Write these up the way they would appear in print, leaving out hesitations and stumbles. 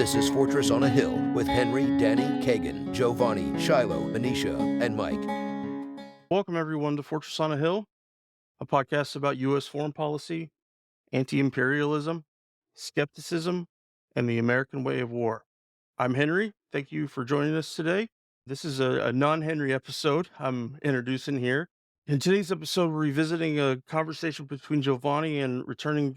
This is Fortress on a Hill with Henry, Danny, Kagan, Jovanni, Shiloh, Manisha, and Mike. Welcome, everyone, to Fortress on a Hill, a podcast about U.S. foreign policy, anti-imperialism, skepticism, and the American way of war. I'm Henry. Thank you for joining us today. This is a non-Henry episode I'm introducing here. In today's episode, we're revisiting a conversation between Jovanni and returning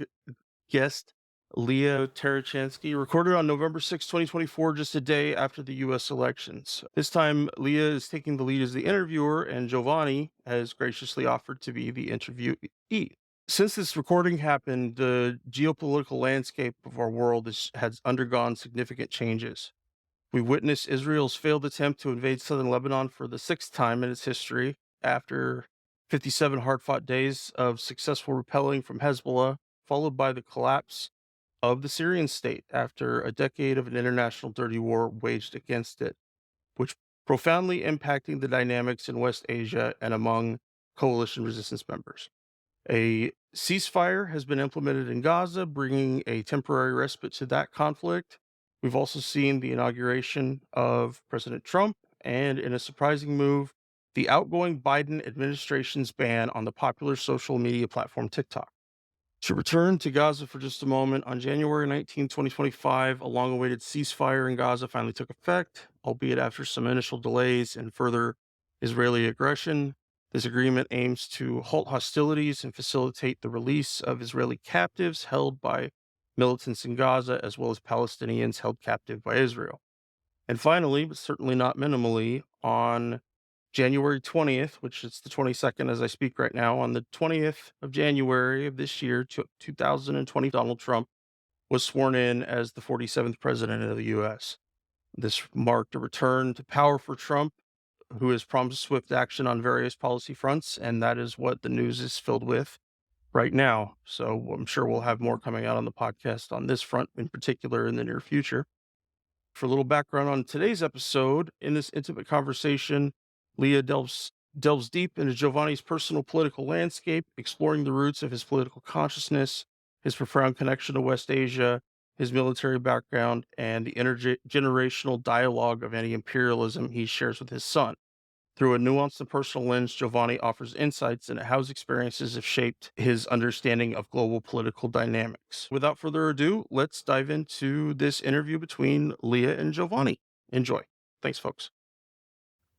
guest Lia Tarachansky, recorded on November 6, 2024, just a day after the U.S. elections. This time, Lia is taking the lead as the interviewer, and Jovanni has graciously offered to be the interviewee. Since this recording happened, the geopolitical landscape of our world has undergone significant changes. We witnessed Israel's failed attempt to invade southern Lebanon for the sixth time in its history, after 57 hard-fought days of successful repelling from Hezbollah, followed by the collapse of the Syrian state after a decade of an international dirty war waged against it, which profoundly impacting the dynamics in West Asia and among coalition resistance members. A ceasefire has been implemented in Gaza, bringing a temporary respite to that conflict. We've also seen the inauguration of President Trump, and in a surprising move, the outgoing Biden administration's ban on the popular social media platform TikTok. To return to Gaza for just a moment, on January 19, 2025, a long-awaited ceasefire in Gaza finally took effect, albeit after some initial delays and further Israeli aggression. This agreement aims to halt hostilities and facilitate the release of Israeli captives held by militants in Gaza, as well as Palestinians held captive by Israel. And finally, but certainly not minimally, on January 20th, which is the 22nd as I speak right now, on the 20th of January of this year, 2020, Donald Trump was sworn in as the 47th president of the U.S. This marked a return to power for Trump, who has promised swift action on various policy fronts, and that is what the news is filled with right now. So I'm sure we'll have more coming out on the podcast on this front in particular in the near future. For a little background on today's episode, in this intimate conversation, Lia delves deep into Jovanni's personal political landscape, exploring the roots of his political consciousness, his profound connection to West Asia, his military background, and the intergenerational dialogue of anti-imperialism he shares with his son. Through a nuanced and personal lens, Jovanni offers insights into how his experiences have shaped his understanding of global political dynamics. Without further ado, let's dive into this interview between Lia and Jovanni. Enjoy. Thanks, folks.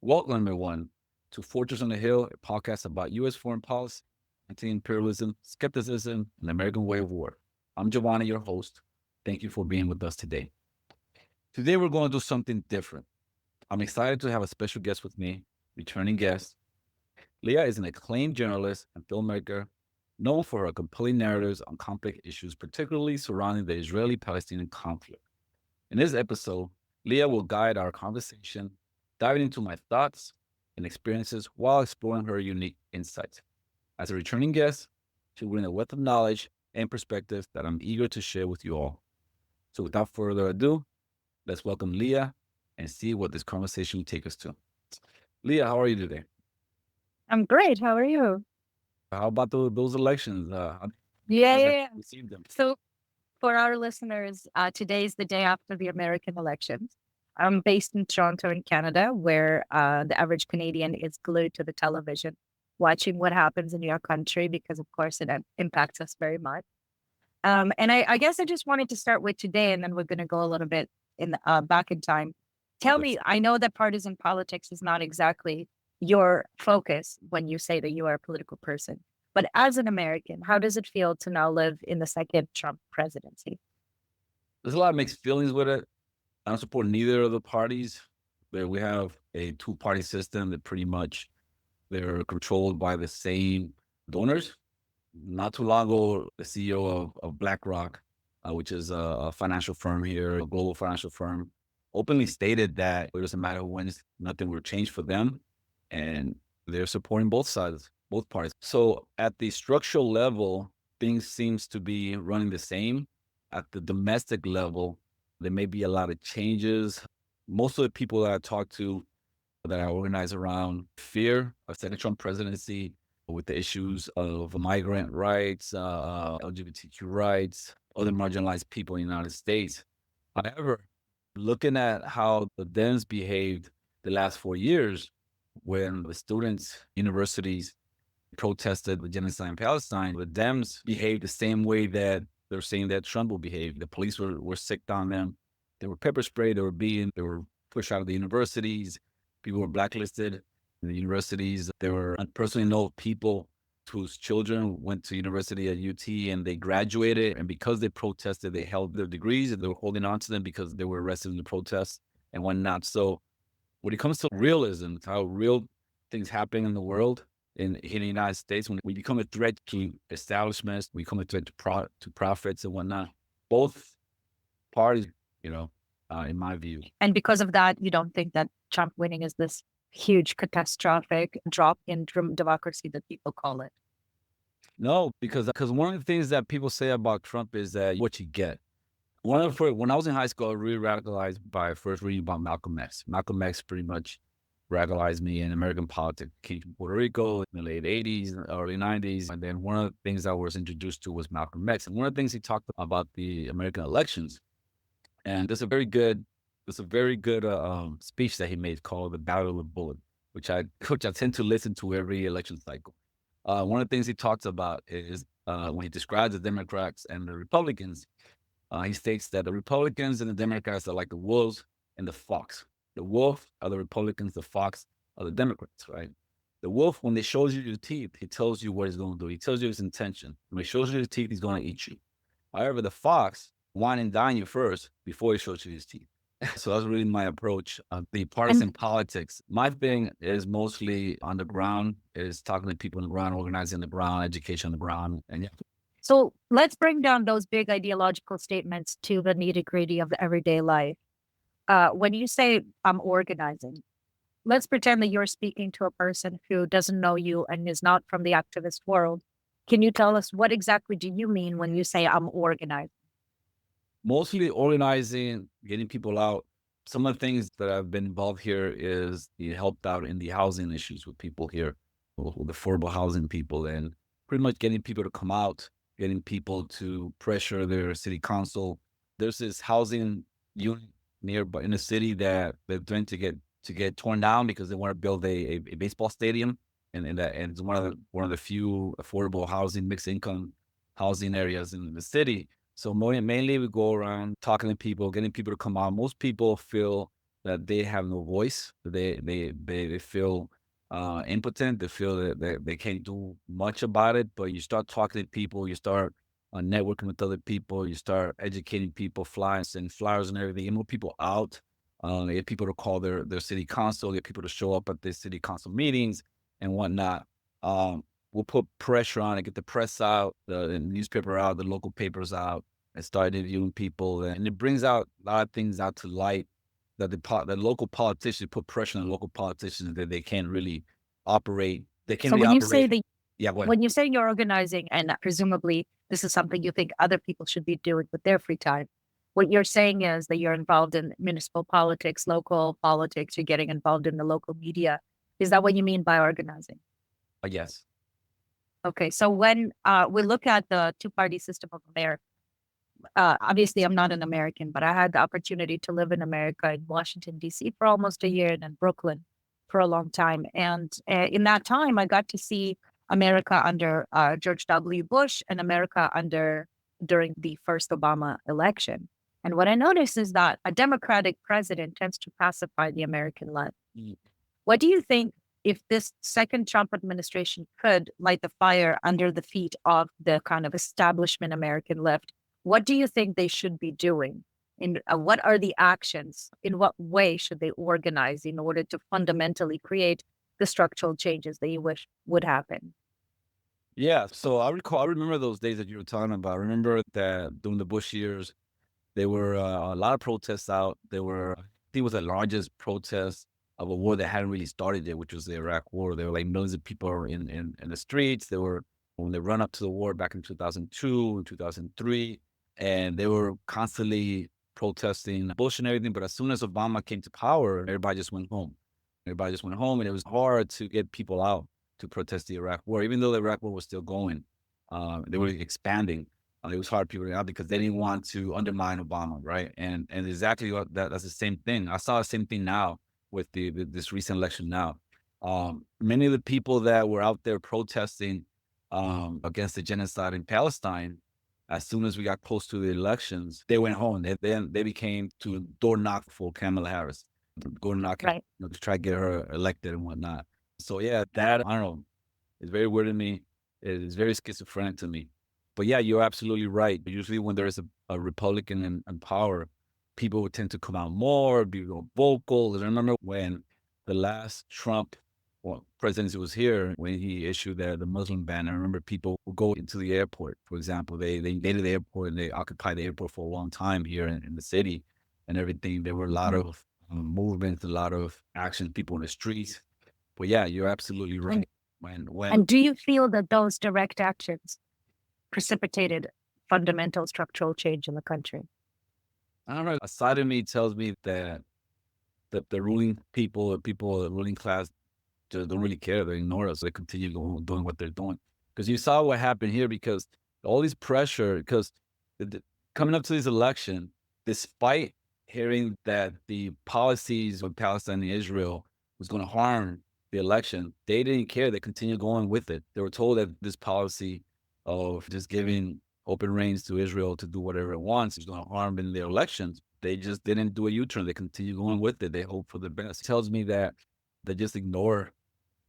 Welcome, everyone, to Fortress on the Hill, a podcast about U.S. foreign policy, anti-imperialism, skepticism, and the American way of war. I'm Jovanni, your host. Thank you for being with us today. Today, we're going to do something different. I'm excited to have a special guest with me, returning guest. Lia is an acclaimed journalist and filmmaker known for her compelling narratives on complex issues, particularly surrounding the Israeli-Palestinian conflict. In this episode, Lia will guide our conversation, diving into my thoughts and experiences while exploring her unique insights. As a returning guest, she will bring a wealth of knowledge and perspective that I'm eager to share with you all. So without further ado, let's welcome Lia and see what this conversation will take us to. Lia, how are you today? I'm great. How are you? How about those elections? Yeah. Received them. So for our listeners, today is the day after the American elections. I'm based in Toronto in Canada, where the average Canadian is glued to the television, watching what happens in your country, because of course it impacts us very much. And I guess I just wanted to start with today, and then we're going to go a little bit back in time. Tell me, I know that partisan politics is not exactly your focus when you say that you are a political person, but as an American, how does it feel to now live in the second Trump presidency? There's a lot of mixed feelings with it. I don't support neither of the parties. But we have a two-party system that pretty much they're controlled by the same donors. Not too long ago, the CEO of BlackRock, which is a financial firm here, a global financial firm, openly stated that it doesn't matter who wins, nothing will change for them. And they're supporting both sides, both parties. So at the structural level, things seems to be running the same. At the domestic level, there may be a lot of changes. Most of the people that I talk to that are organized around fear of second Trump presidency with the issues of migrant rights, LGBTQ rights, other marginalized people in the United States. However, Looking at how the Dems behaved the last 4 years, when the students, universities protested the genocide in Palestine, the Dems behaved the same way that they're saying that Trump will behave. The police were sick on them. They were pepper sprayed. They were pushed out of the universities. People were blacklisted in the universities. There were, I personally know people whose children went to university at UT and they graduated. And because they protested, they held their degrees and they were holding on to them because they were arrested in the protests and whatnot. So when it comes to realism, how real things happen in the world, in the United States, when we become a threat to establishments, we become a threat to profits and whatnot. Both parties, in my view. And because of that, you don't think that Trump winning is this huge catastrophic drop in democracy that people call it? No, because one of the things that people say about Trump is that what you get. When I was in high school, I was really radicalized by first reading about Malcolm X. Malcolm X pretty much radicalized me in American politics. Came from Puerto Rico in the late 80s, early 90s. And then one of the things I was introduced to was Malcolm X. And one of the things he talked about the American elections. And there's a very good speech that he made called The Battle of the Bullet, which I tend to listen to every election cycle. One of the things he talks about is when he describes the Democrats and the Republicans, he states that the Republicans and the Democrats are like the wolves and the fox. The wolf are the Republicans, the fox are the Democrats, right? The wolf, when he shows you your teeth, he tells you what he's going to do. He tells you his intention. When he shows you his teeth, he's going to eat you. However, the fox wine and dine you first before he shows you his teeth. So that's really my approach. The partisan politics. My thing is mostly on the ground, is talking to people on the ground, organizing on the ground, education on the ground. And yeah. So let's bring down those big ideological statements to the nitty-gritty of the everyday life. When you say I'm organizing, let's pretend that you're speaking to a person who doesn't know you and is not from the activist world. Can you tell us what exactly do you mean when you say I'm organizing? Mostly organizing, getting people out. Some of the things that I've been involved here is helped out in the housing issues with people here, with affordable housing people, and pretty much getting people to come out, getting people to pressure their city council. There's this housing unit nearby in the city that they're trying to get torn down because they want to build a baseball stadium, and it's one of the few affordable housing, mixed income housing areas in the city. So mainly we go around talking to people, getting people to come out. Most people feel that they have no voice. They feel impotent. They feel that they can't do much about it. But you start talking to people, you start networking with other people, you start educating people, flyers and everything. You move people out, get people to call their city council, get people to show up at the city council meetings and whatnot. We'll put pressure on it, get the press out, the newspaper out, the local papers out, and start interviewing people. And it brings out a lot of things out to light that the local politicians put pressure on the local politicians that they can't really operate. They can't So really when you operate. say that, Yeah, go ahead. when you say you're organizing, and presumably this is something you think other people should be doing with their free time, what you're saying is that you're involved in municipal politics, local politics, you're getting involved in the local media. Is that what you mean by organizing? Yes. Okay, so when we look at the two-party system of America, obviously I'm not an American, but I had the opportunity to live in America, in Washington, D.C. for almost a year and in Brooklyn for a long time. And in that time, I got to see America under George W. Bush and America during the first Obama election. And what I noticed is that a Democratic president tends to pacify the American left. Mm. What do you think, if this second Trump administration could light the fire under the feet of the kind of establishment American left, what do you think they should be doing? What are the actions? In what way should they organize in order to fundamentally create the structural changes that you wish would happen? Yeah. So I remember those days that you were talking about. I remember that during the Bush years, there were a lot of protests out. I think it was the largest protest of a war that hadn't really started yet, which was the Iraq War. There were like millions of people in the streets. When they run up to the war back in 2002 and 2003, and they were constantly protesting Bush and everything. But as soon as Obama came to power, everybody just went home. And it was hard to get people out to protest the Iraq War, even though the Iraq War was still going. They were expanding. It was hard people out because they didn't want to undermine Obama, right? And exactly that's the same thing. I saw the same thing now with this recent election now. Many of the people that were out there protesting against the genocide in Palestine, as soon as we got close to the elections, they went home. They became to door knock for Kamala Harris, go knocking, Right. to try to get her elected and whatnot. So yeah, that I don't know, it's very weird to me. It is very schizophrenic to me. But yeah, you're absolutely right. Usually when there is a Republican in power, people would tend to come out more, be more vocal. I remember when the last Trump presidency was here, when he issued the Muslim ban, I remember people would go into the airport, for example. They invaded the airport and they occupied the airport for a long time here in the city and everything. There were a lot of movements, a lot of action, people in the streets. But yeah, you're absolutely right. And do you feel that those direct actions precipitated fundamental structural change in the country? I don't know, a side of me tells me that the ruling people, the ruling class, just don't really care. They ignore us. They continue doing what they're doing. Because you saw what happened here. Because all this pressure, because coming up to this election, despite hearing that the policies of Palestine and Israel was going to harm the election, they didn't care. They continued going with it. They were told that this policy of just giving open reins to Israel to do whatever it wants is going to harm in their elections. They just didn't do a U-turn. They continue going with it. They hope for the best. It tells me that they just ignore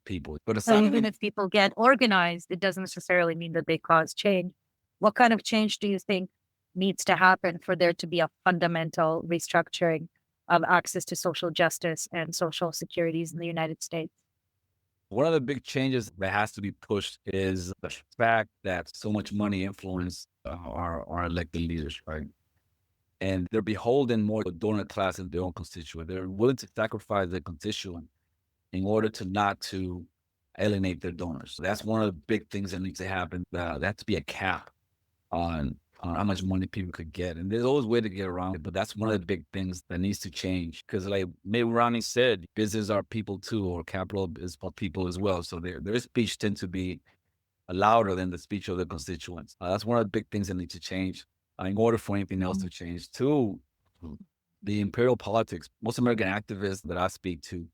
people. But So even if people get organized, it doesn't necessarily mean that they cause change. What kind of change do you think needs to happen for there to be a fundamental restructuring of access to social justice and social securities in the United States? one of the big changes that has to be pushed is the fact that so much money influence our elected leaders, right? And they're beholden more to the donor class than their own constituent. They're willing to sacrifice their constituent in order to not to alienate their donors. So that's one of the big things that needs to happen. There has to be a cap on how much money people could get. And there's always a way to get around it, but that's one of the big things that needs to change. Because like Mitt Romney said, business are people too, or capital is for people as well. So their speech tends to be louder than the speech of the constituents. That's one of the big things that need to change in order for anything else to change. Two, the imperial politics. Most American activists that I speak to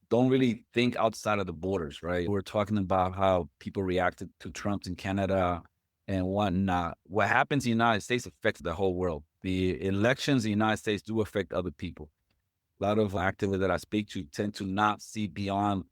don't really think outside of the borders, right? We're talking about how people reacted to Trump in Canada and whatnot. What happens in the United States affects the whole world. The elections in the United States do affect other people. A lot of activists that I speak to tend to not see beyond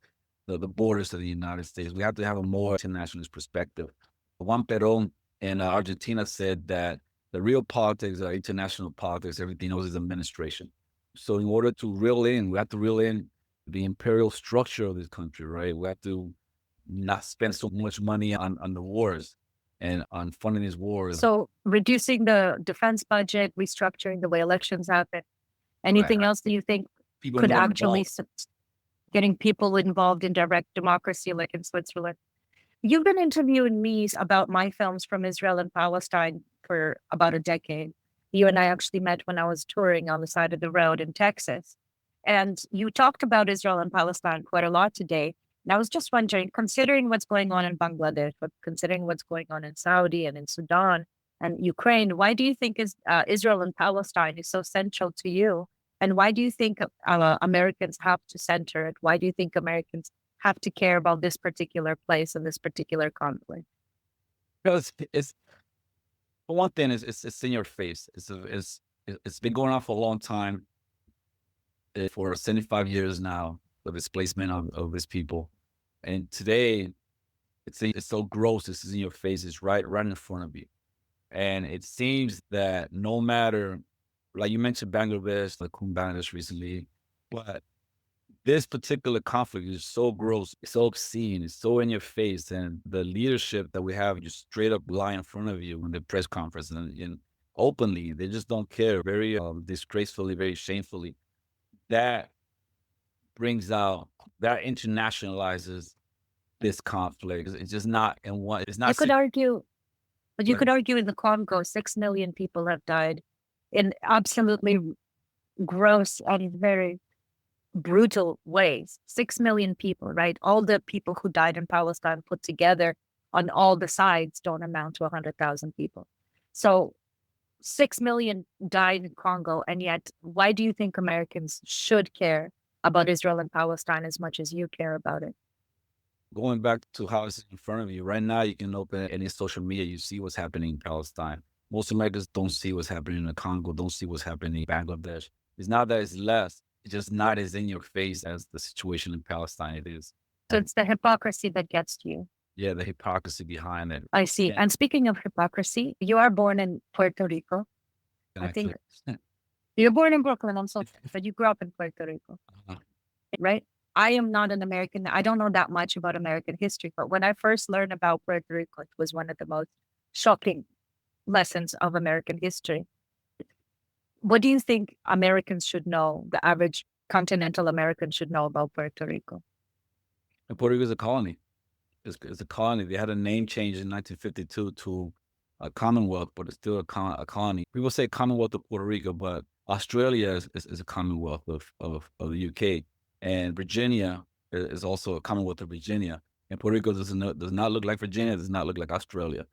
the borders of the United States. We have to have a more internationalist perspective. Juan Perón in Argentina said that the real politics are international politics. Everything else is administration. So in order to reel in, we have to reel in the imperial structure of this country, right? We have to not spend so much money on the wars and on funding these wars. So reducing the defense budget, restructuring the way elections happen. Anything else that you think People could more actually involved. getting people involved in direct democracy like in Switzerland? You've been interviewing me about my films from Israel and Palestine for about a decade. You and I actually met when I was touring on the side of the road in Texas. And you talked about Israel and Palestine quite a lot today. And I was just wondering, considering what's going on in Bangladesh, but considering what's going on in Saudi and in Sudan and Ukraine, why do you think Israel and Palestine is so central to you? And why do you think Americans have to center it? Why do you think Americans have to care about this particular place and this particular conflict? Because it's for one thing, it's in your face. It's been going on for a long time, for 75 years now, the displacement of these people. And today, it's so gross. This is in your face. It's right in front of you. And it seems that no matter, like you mentioned Bangladesh, like Bangladesh recently, but this particular conflict is so gross, it's so obscene, it's so in your face. And the leadership that we have just straight up lie in front of you in the press conference and openly, they just don't care, very disgracefully, very shamefully. That brings out, that internationalizes this conflict. It's just not in one, it's not. You could argue, but you could argue in the Congo, 6 million people have died in absolutely gross and very brutal ways. 6 million people, right? All the people who died in Palestine put together on all the sides don't amount to 100,000 people. So 6 million died in Congo, and yet why do you think Americans should care about Israel and Palestine as much as you care about it? Going back to how it's in front of you, right now you can open any social media, you see what's happening in Palestine. Most Americans don't see what's happening in the Congo, don't see what's happening in Bangladesh. It's not that it's less, it's just not as in your face as the situation in Palestine it is. So it's the hypocrisy that gets to you. Yeah, the hypocrisy behind it. I see. Yeah. And speaking of hypocrisy, you are born in Puerto Rico. And I think actually, you're born in Brooklyn, I'm so sorry, but you grew up in Puerto Rico, uh, right? I am not an American. I don't know that much about American history, but when I first learned about Puerto Rico, it was one of the most shocking lessons of American history. What do you think Americans should know, the average continental American should know about Puerto Rico? and Puerto Rico is a colony. It's a colony. They had a name change in 1952 to a Commonwealth, but it's still a colony. People say Commonwealth of Puerto Rico, but Australia is a Commonwealth of the UK, and Virginia is also a Commonwealth of Virginia. And Puerto Rico does not look like Virginia, does not look like Australia.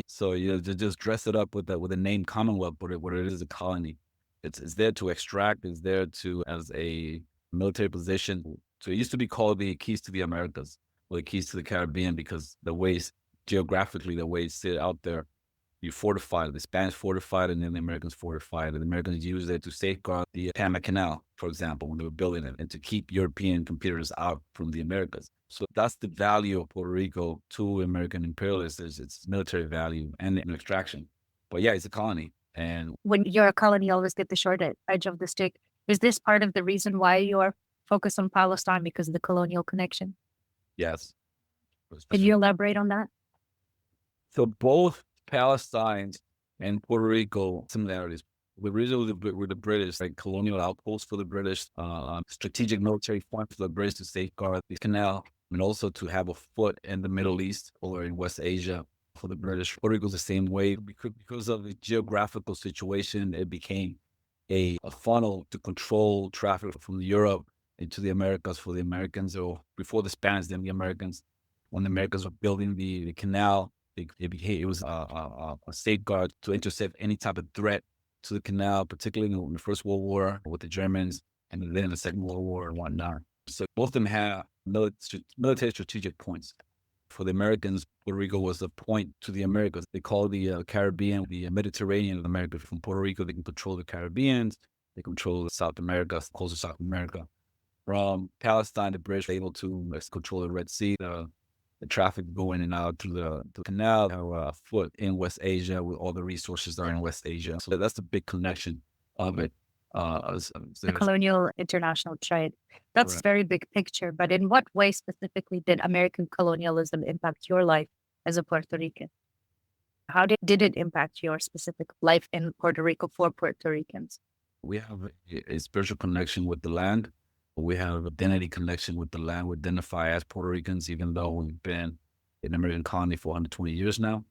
So just dress it up with the name Commonwealth, but what it is a colony. It's there to extract. It's there to as a military position. So it used to be called the Keys to the Americas, or the Keys to the Caribbean, because the ways geographically, the ways sit out there, you fortified. The Spanish fortified, and then the Americans fortified. And the Americans used it to safeguard the Panama Canal, for example, when they were building it, and to keep European competitors out from the Americas. So that's the value of Puerto Rico to American imperialists, is its military value and extraction. But yeah, it's a colony. And When you're a colony, you always get the short edge of the stick. Is this part of the reason why you're focused on Palestine, because of the colonial connection? yes. Can you elaborate on that? So both Palestine and Puerto Rico similarities. We originally were the British, like colonial outposts for the British, strategic military point for the British to safeguard the canal, and also to have a foot in the Middle East or in West Asia for the British. Puerto Rico is the same way. Because of the geographical situation, it became a funnel to control traffic from Europe into the Americas for the Americans, or before the Spanish, then the Americans. When the Americans were building the canal, it was a safeguard to intercept any type of threat to the canal, particularly in the First World War with the Germans, and then the Second World War and whatnot. So both of them have military strategic points. For the Americans, Puerto Rico was a point to the Americas. They call the Caribbean the Mediterranean of America. From Puerto Rico, they can control the Caribbeans, they control South America, close to South America. From Palestine, the British were able to control the Red Sea, the traffic going in and out through the canal, have a foot in West Asia with all the resources that are in West Asia. So that's the big connection of it. The colonial international trade. That's Correct. very big picture. But in what way specifically did American colonialism impact your life as a Puerto Rican? How did it impact your specific life in Puerto Rico for Puerto Ricans? We have a spiritual connection with the land. We have identity connection with the land. We identify as Puerto Ricans, even though we've been in the American colony for 120 years now.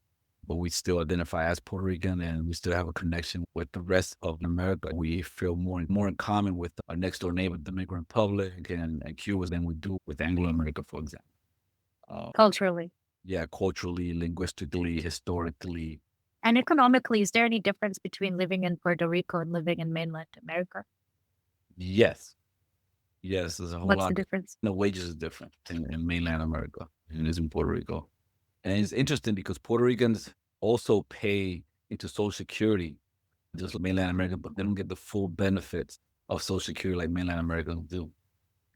But we still identify as Puerto Rican, and we still have a connection with the rest of America. We feel more in common with our next door neighbor, the Dominican Republic and Cuba, than we do with Anglo America, for example. Culturally. Yeah, culturally, linguistically, historically. And economically, is there any difference between living in Puerto Rico and living in mainland America? Yes. Yes, there's a whole What's lot. the difference? The wages is different in mainland America than it is in Puerto Rico. And it's interesting because Puerto Ricans also pay into Social Security, just like mainland America, but they don't get the full benefits of Social Security like mainland Americans do.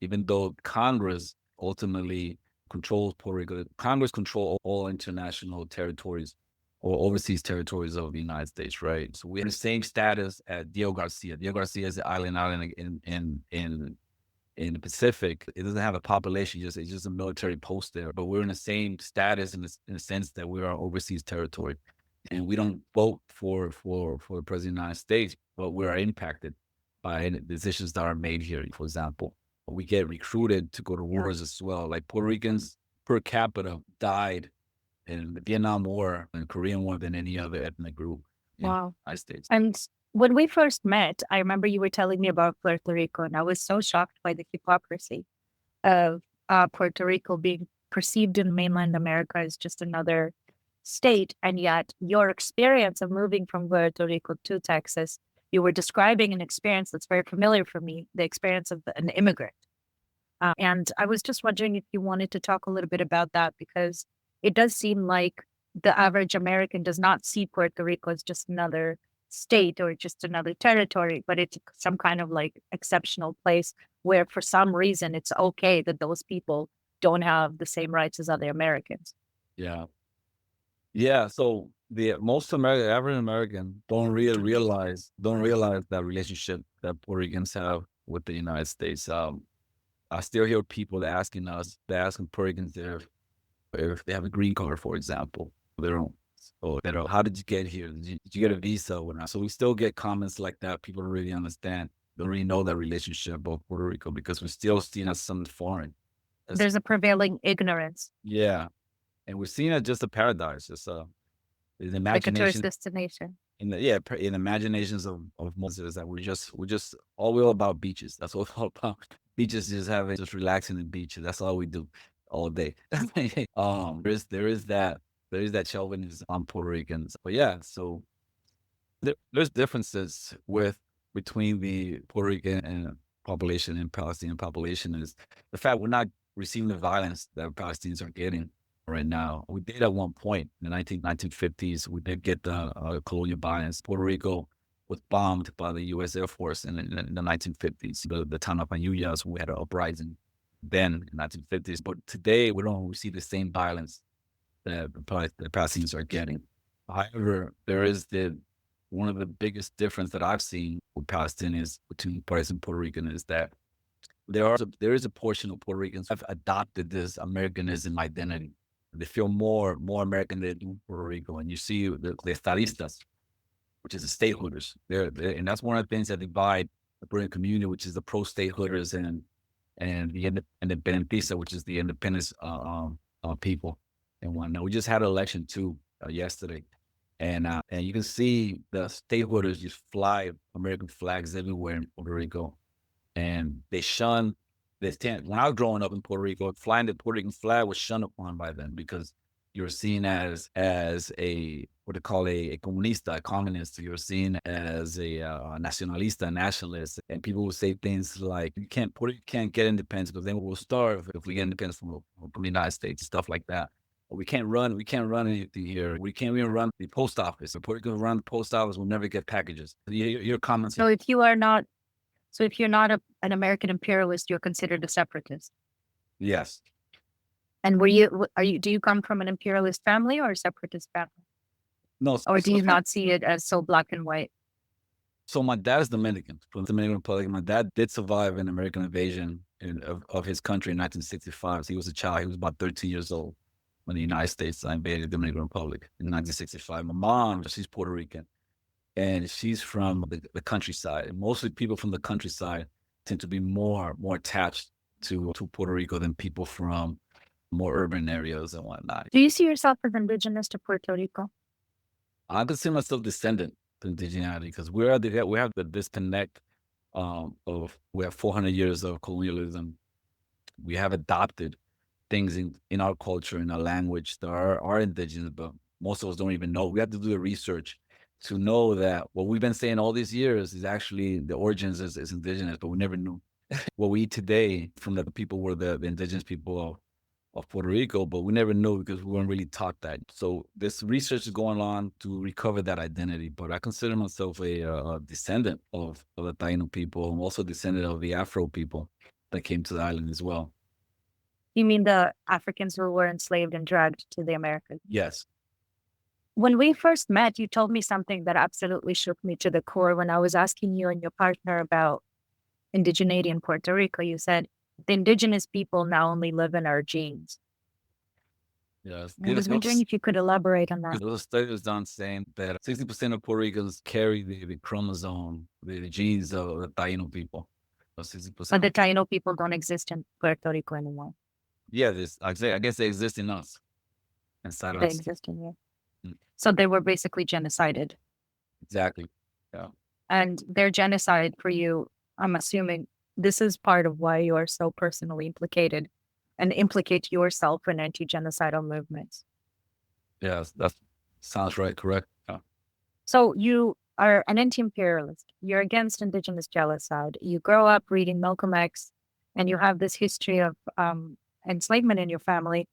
Even though Congress ultimately controls Puerto Rico, Congress controls all international territories or overseas territories of the United States, right? So we have the same status as Diego Garcia. Diego Garcia is the island in the Pacific. It doesn't have a population, it's just a military post there. But we're in the same status in the sense that we are overseas territory. And we don't vote for the President of the United States, but we are impacted by decisions that are made here. For example, we get recruited to go to wars as well. Like Puerto Ricans per capita died in the Vietnam War and Korean War than any other ethnic group in the Wow. United States. And when we first met, I remember you were telling me about Puerto Rico, and I was so shocked by the hypocrisy of Puerto Rico being perceived in mainland America as just another state, and yet your experience of moving from Puerto Rico to Texas, you were describing an experience that's very familiar for me, the experience of an immigrant. And I was just wondering if you wanted to talk a little bit about that, because it does seem like the average American does not see Puerto Rico as just another state or just another territory, but it's some kind of like exceptional place where for some reason it's okay that those people don't have the same rights as other Americans. Yeah. Yeah. So the most American, average American don't realize that relationship that Puerto Ricans have with the United States. I still hear people they're asking Puerto Ricans if they have a green card, for example, their own. So, how did you get here? Did you get a visa or not? So we still get comments like that. People don't really understand, don't really know that relationship of Puerto Rico because we're still seen as something foreign. There's a prevailing ignorance, Yeah. And we're seeing it just a paradise, just the like a tourist imagination destination. in the imaginations of most is that we're just all about beaches. That's what it's all about. Beaches, just relaxing in beaches. That's all we do all day. There is that chauvinism on Puerto Ricans. But yeah, so there's differences between the Puerto Rican and population and Palestinian population is the fact we're not receiving the violence that Palestinians are getting right now. We did at one point in the 1950s. We did get the colonial violence. Puerto Rico was bombed by the U.S. Air Force in the 1950s. The town of Panyuyas, we had an uprising then in the 1950s. But today, we don't receive the same violence that the Palestinians are getting. However, there is one of the biggest difference that I've seen with Palestinians between Palestinians and Puerto Rican is that there is a portion of Puerto Ricans have adopted this Americanism identity. They feel more American than Puerto Rico. And you see the estadistas, which is the stateholders. And that's one of the things that divide the Puerto Rican community, which is the pro-stateholders and the independentista, which is the independence people and whatnot. We just had an election too yesterday. And you can see the stateholders just fly American flags everywhere in Puerto Rico. And they shun this tent. When I was growing up in Puerto Rico, flying the Puerto Rican flag was shunned upon by them because you're seen as a what they call a comunista, a communist. You're seen as a nacionalista, a nationalist, and people will say things like, Puerto Rico can't get independence because then we'll starve if we get independence from the United States, stuff like that. We can't run anything here. We can't even run the post office. If Puerto Rico run the post office, we'll never get packages. Your comments. So if you're not an American imperialist, you're considered a separatist. Yes. And do you come from an imperialist family or a separatist family? No. Or do you not see it as so black and white? So my dad is Dominican, from the Dominican Republic. My dad did survive an American invasion of his country in 1965. So he was a child. He was about 13 years old when the United States invaded the Dominican Republic in 1965. My mom, she's Puerto Rican, and she's from the countryside. And mostly people from the countryside tend to be more attached to Puerto Rico than people from more urban areas and whatnot. Do you see yourself as indigenous to Puerto Rico? I consider myself descendant to indigeneity because we have the disconnect of we have 400 years of colonialism. We have adopted things in our culture, in our language that are indigenous, but most of us don't even know. We have to do the research to know that what we've been saying all these years is actually the origins is indigenous, but we never knew. What we eat today from the people were the indigenous people of Puerto Rico, but we never knew because we weren't really taught that. So this research is going on to recover that identity. But I consider myself a descendant of the Taino people. I'm also a descendant of the Afro people that came to the island as well. You mean the Africans who were enslaved and dragged to the Americas? Yes. When we first met, you told me something that absolutely shook me to the core. When I was asking you and your partner about indigeneity in Puerto Rico, you said, the indigenous people now only live in our genes. Yes. I was wondering if you could elaborate on that. There was a study was done saying that 60% of Puerto Ricans carry the chromosome, the genes of the Taino people. 60%. But the Taino people don't exist in Puerto Rico anymore. Yeah, I guess they exist in us, inside They us. exist in you. Mm. So they were basically genocided. Exactly. Yeah. And their genocide for you, I'm assuming this is part of why you are so personally implicated and implicate yourself in anti-genocidal movements. Yes, that sounds right. Correct. Yeah. So you are an anti-imperialist. You're against indigenous genocide. You grow up reading Malcolm X, and you have this history of enslavement in your family.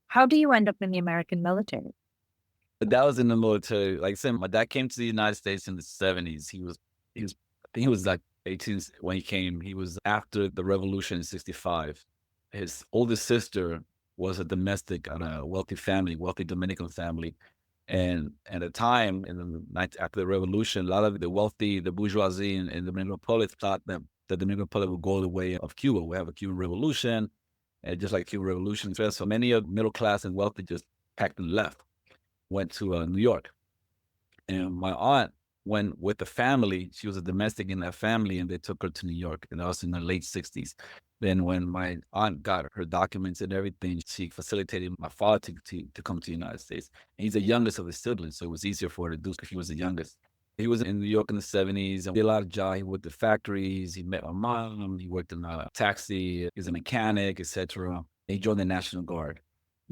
How do you end up in the American military? But that was in the military. Like I said, my dad came to the United States in the 70s. I think he was like 18 when he came. He was after the revolution in 65. His oldest sister was a domestic at a wealthy family, wealthy Dominican family. And at the time, in the after the revolution, a lot of the wealthy, the bourgeoisie in the Dominican Republic thought that the Dominican Republic would go the way of Cuba. We have a Cuban revolution, and just like Cuban revolution, so many of middle class and wealthy just packed and left, went to New York. And my aunt went with the family. She was a domestic in that family, and they took her to New York. And that was in the late 60s. Then when my aunt got her documents and everything, she facilitated my father to come to the United States. And he's the youngest of his siblings, so it was easier for her to do because he was the youngest. He was in New York in the 70s and did a lot of jobs. He worked at factories. He met my mom. He worked in a taxi. He was a mechanic, etc. He joined the National Guard.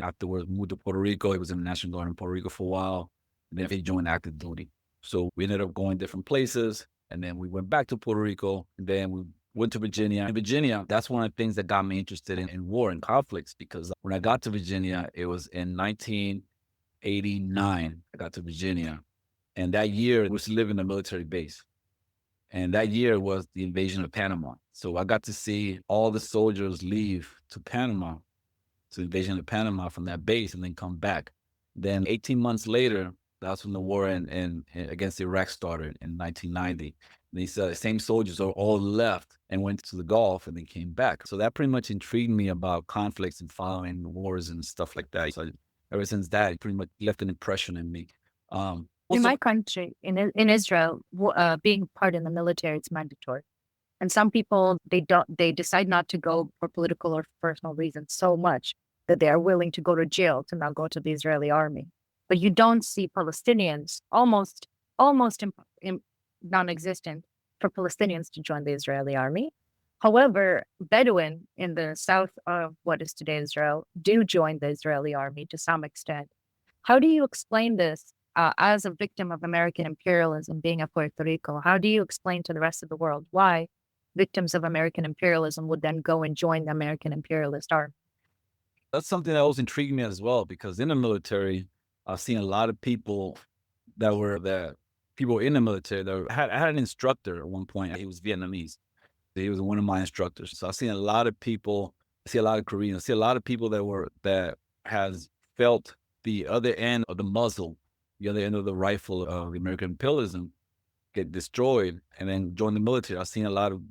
Afterwards, moved to Puerto Rico. He was in the National Guard in Puerto Rico for a while. And then he joined active duty. So we ended up going different places. And then we went back to Puerto Rico. And then we went to Virginia. In Virginia, that's one of the things that got me interested in war and conflicts, because when I got to Virginia, it was in 1989. I got to Virginia. And that year, I was living in a military base. And that year was the invasion of Panama. So I got to see all the soldiers leave to Panama, to the invasion of Panama from that base, and then come back. Then 18 months later, that's when the war against Iraq started in 1990. These same soldiers are all left and went to the Gulf and then came back. So that pretty much intrigued me about conflicts and following wars and stuff like that. So ever since that, it pretty much left an impression in me. In Also, my country, in Israel, being part in the military is mandatory. And some people, they decide not to go for political or personal reasons so much that they are willing to go to jail to not go to the Israeli army. But you don't see Palestinians, almost non-existent for Palestinians to join the Israeli army. However, Bedouin in the south of what is today Israel do join the Israeli army to some extent. How do you explain this as a victim of American imperialism, being a Puerto Rico? How do you explain to the rest of the world why victims of American imperialism would then go and join the American imperialist army? that's something that always intrigued me as well, because in the military, I've seen a lot of people that people in the military that I had an instructor at one point. He was Vietnamese. He was one of my instructors. So I've seen a lot of people, I see a lot of Koreans, I see a lot of people that has felt the other end of the muzzle, the other end of the rifle of the American imperialism get destroyed and then join the military.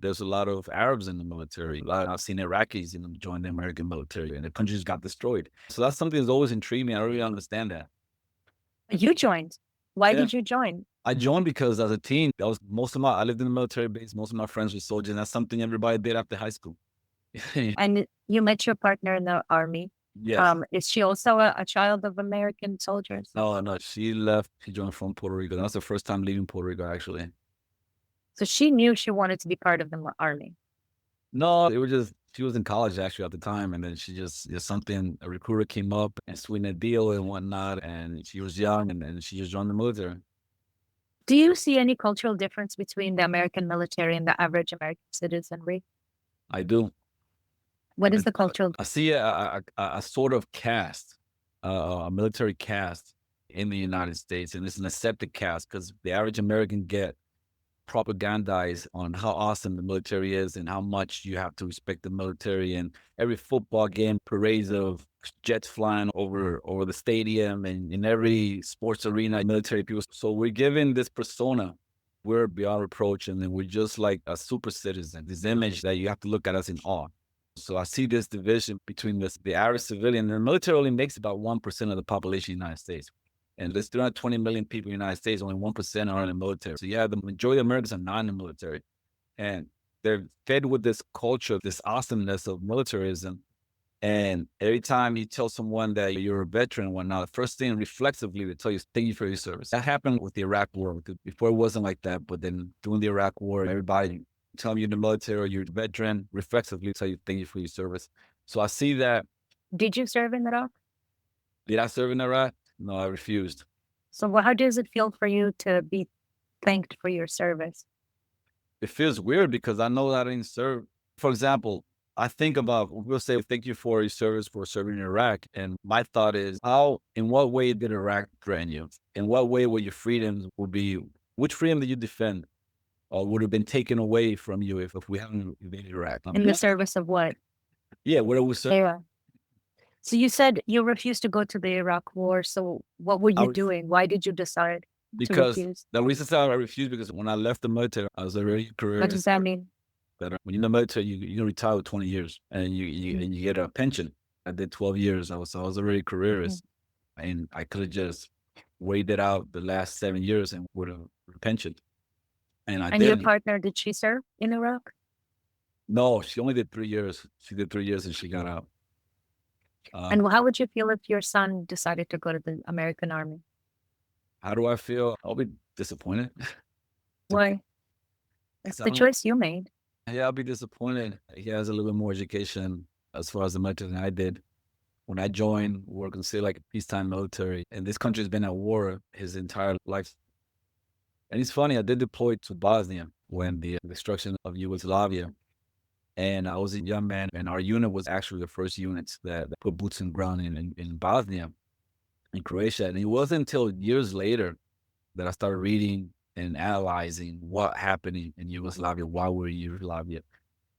There's a lot of Arabs in the military. I've seen Iraqis join the American military, and the countries got destroyed. So that's something that's always intrigued me. I don't really understand that. You joined. Why Yeah. did you join? I joined because as a teen, I lived in the military base. Most of my friends were soldiers, and that's something everybody did after high school. And you met your partner in the army. Yes. Is she also a child of American soldiers? No, she left. She joined from Puerto Rico. That's the first time leaving Puerto Rico, actually. So she knew she wanted to be part of the army. No, she was in college actually at the time, and then a recruiter came up and sweetened a deal and whatnot, and she was young, and then she just joined the military. Do you see any cultural difference between the American military and the average American citizenry? I do. What is the cultural? I see a sort of caste, a military caste in the United States, and it's an accepted caste because the average American get propagandized on how awesome the military is and how much you have to respect the military. And every football game, parades of jets flying over the stadium, and in every sports arena, military people. So we're given this persona. We're beyond reproach, and then we're just like a super citizen, this image that you have to look at us in awe. So I see this division between the average civilian. The military only makes about 1% of the population of the United States. And there's 320 million people in the United States, only 1% are in the military. So yeah, the majority of Americans are not in the military. And they're fed with this culture, this awesomeness of militarism. And every time you tell someone that you're a veteran and whatnot, the first thing reflexively they tell you is thank you for your service. That happened with the Iraq war, because before it wasn't like that. But then during the Iraq war, everybody tell you you're in the military or you're a veteran, reflexively tell you thank you for your service. So I see that. Did you serve in Iraq? Did I serve in Iraq? No, I refused. So how does it feel for you to be thanked for your service? It feels weird because I know that I didn't serve. For example, I think about, we'll say, thank you for your service for serving in Iraq. And my thought is, in what way did Iraq threaten you? In what way were your freedoms which freedom did you defend? Or would have been taken away from you if we hadn't invaded Iraq? In the service of what? Yeah, what it was. Yeah. So you said you refused to go to the Iraq War. So what were you doing? Why did you decide to Because refuse? the reason I refused, because when I left the military, I was already What careerist. does that mean? That when you're in the military, you retire with 20 years and you get a pension. I did 12 years. I was already careerist, and I could have just waited out the last 7 years and would have pensioned. And I And your didn't. partner, did she serve in Iraq? No, she only did 3 years. She did 3 years and she got out. And how would you feel if your son decided to go to the American Army? How do I feel? I'll be disappointed. Why? It's the choice you made. Yeah, I'll be disappointed. He has a little bit more education as far as the military than I did. When I joined, we were considered like a peacetime military, and this country's been at war his entire life. And it's funny, I did deploy to Bosnia when the destruction of Yugoslavia, and I was a young man, and our unit was actually the first units that put boots on the ground in Bosnia, in Croatia. And it wasn't until years later that I started reading and analyzing what happened in Yugoslavia, why we're in Yugoslavia.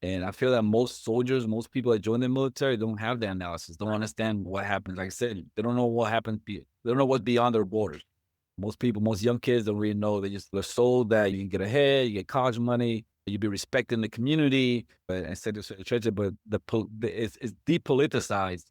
And I feel that most soldiers, most people that join the military don't have the analysis, don't understand what happens. Like I said, they don't know what happens. They don't know what's beyond their borders. Most people, most young kids don't really know. They're sold that you can get ahead, you get college money, you be respected in the community, but instead of church, but it's depoliticized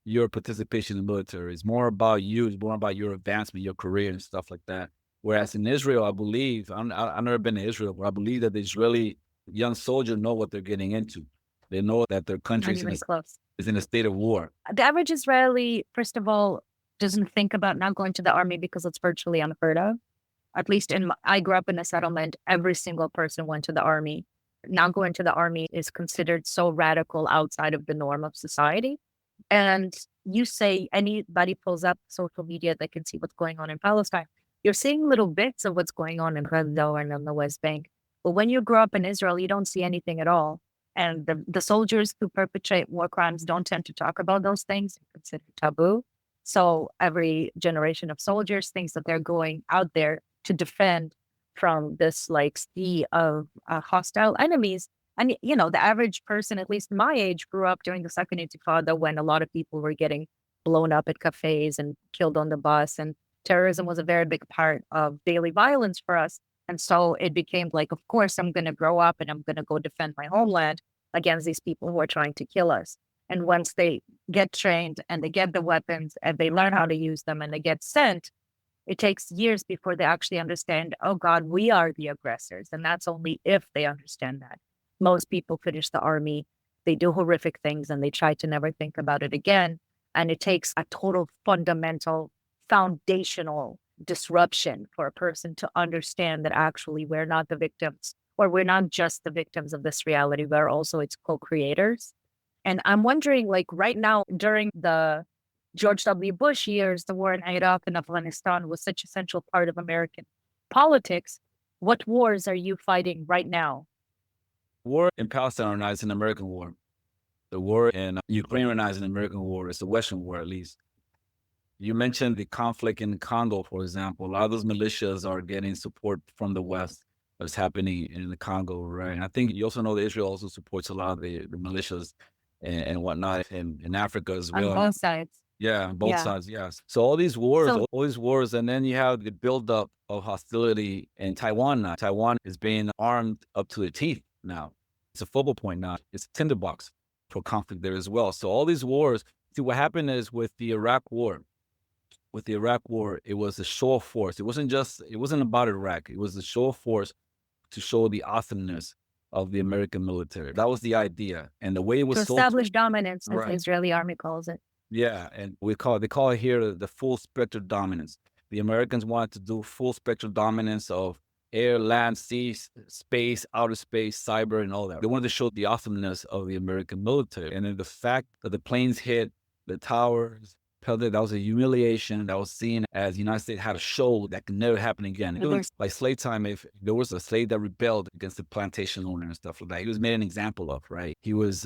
your participation in the military. It's more about you. It's more about your advancement, your career, and stuff like that. Whereas in Israel, I believe, I've never been to Israel, but I believe that the Israeli young soldiers know what they're getting into. They know that their country is in a state of war. The average Israeli, first of all, doesn't think about not going to the army because it's virtually unheard of. At least I grew up in a settlement, every single person went to the army. Not going to the army is considered so radical outside of the norm of society. And you say anybody pulls up social media that can see what's going on in Palestine. You're seeing little bits of what's going on in Gaza and on the West Bank. But when you grow up in Israel, you don't see anything at all. And the soldiers who perpetrate war crimes don't tend to talk about those things. It's considered taboo. So every generation of soldiers thinks that they're going out there to defend from this like sea of hostile enemies. And, you know, the average person, at least my age, grew up during the Second Intifada when a lot of people were getting blown up at cafes and killed on the bus. And terrorism was a very big part of daily violence for us. And so it became like, of course, I'm going to grow up and I'm going to go defend my homeland against these people who are trying to kill us. And once they get trained and they get the weapons and they learn how to use them and they get sent, it takes years before they actually understand, oh God, we are the aggressors. And that's only if they understand that. Most people finish the army, they do horrific things and they try to never think about it again. And it takes a total fundamental, foundational disruption for a person to understand that actually we're not the victims, or we're not just the victims of this reality, we're also its co-creators. And I'm wondering, like right now, during the George W. Bush years, the war in Iraq and Afghanistan was such a central part of American politics. What wars are you fighting right now? War in Palestine right now is an American war. The war in Ukraine right now is an American war. It's a Western war, at least. You mentioned the conflict in Congo, for example. A lot of those militias are getting support from the West. What's happening in the Congo, right? And I think you also know that Israel also supports a lot of the militias and whatnot in Africa as well. On both sides. Yeah, on both sides, yes. So all these wars, and then you have the buildup of hostility in Taiwan now. Taiwan is being armed up to the teeth now. It's a focal point now. It's a tinderbox for conflict there as well. So all these wars, see what happened is with the Iraq war, it was a show of force. It wasn't about Iraq. It was a show of force to show the awesomeness of the American military. That was the idea. And the way it was to establish dominance, as the Israeli army calls it. Yeah, and they call it here the full spectrum dominance. The Americans wanted to do full spectrum dominance of air, land, sea, space, outer space, cyber, and all that. They wanted to show the awesomeness of the American military. And then the fact that the planes hit the towers, felt that was a humiliation that was seen as the United States had a show that could never happen again. It was like slave time. If there was a slave that rebelled against the plantation owner and stuff like that, he was made an example of, right?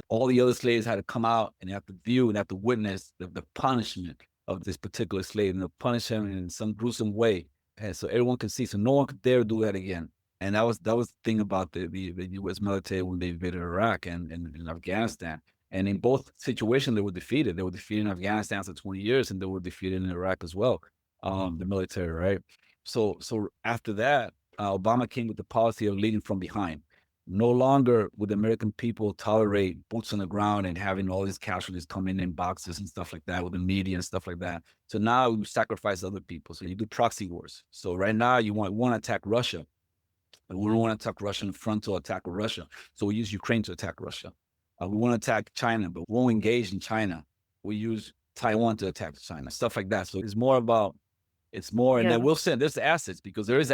All the other slaves had to come out and have to view and have to witness the punishment of this particular slave and to punish him in some gruesome way. And so everyone could see, so no one could dare do that again. And that was the thing about the U.S. military when they invaded Iraq and Afghanistan. And in both situations, they were defeated. They were defeated in Afghanistan for 20 years, and they were defeated in Iraq as well, the military, right? So after that, Obama came with the policy of leading from behind. No longer would the American people tolerate boots on the ground and having all these casualties come in boxes and stuff like that with the media and stuff like that. So now we sacrifice other people. So you do proxy wars. So right now you want to attack Russia. But we don't want to attack Russia in front to attack Russia. So we use Ukraine to attack Russia. We want to attack China, but we won't engage in China. We use Taiwan to attack China, stuff like that. So and then we'll send, there's assets, because there is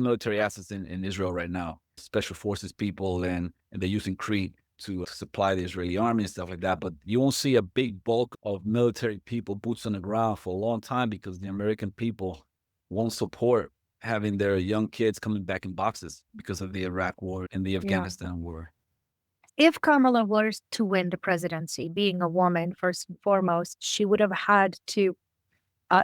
military assets in Israel right now, special forces people, and they're using Crete to supply the Israeli army and stuff like that. But you won't see a big bulk of military people, boots on the ground for a long time, because the American people won't support having their young kids coming back in boxes because of the Iraq war and the Afghanistan war. If Kamala was to win the presidency, being a woman, first and foremost, she would have had to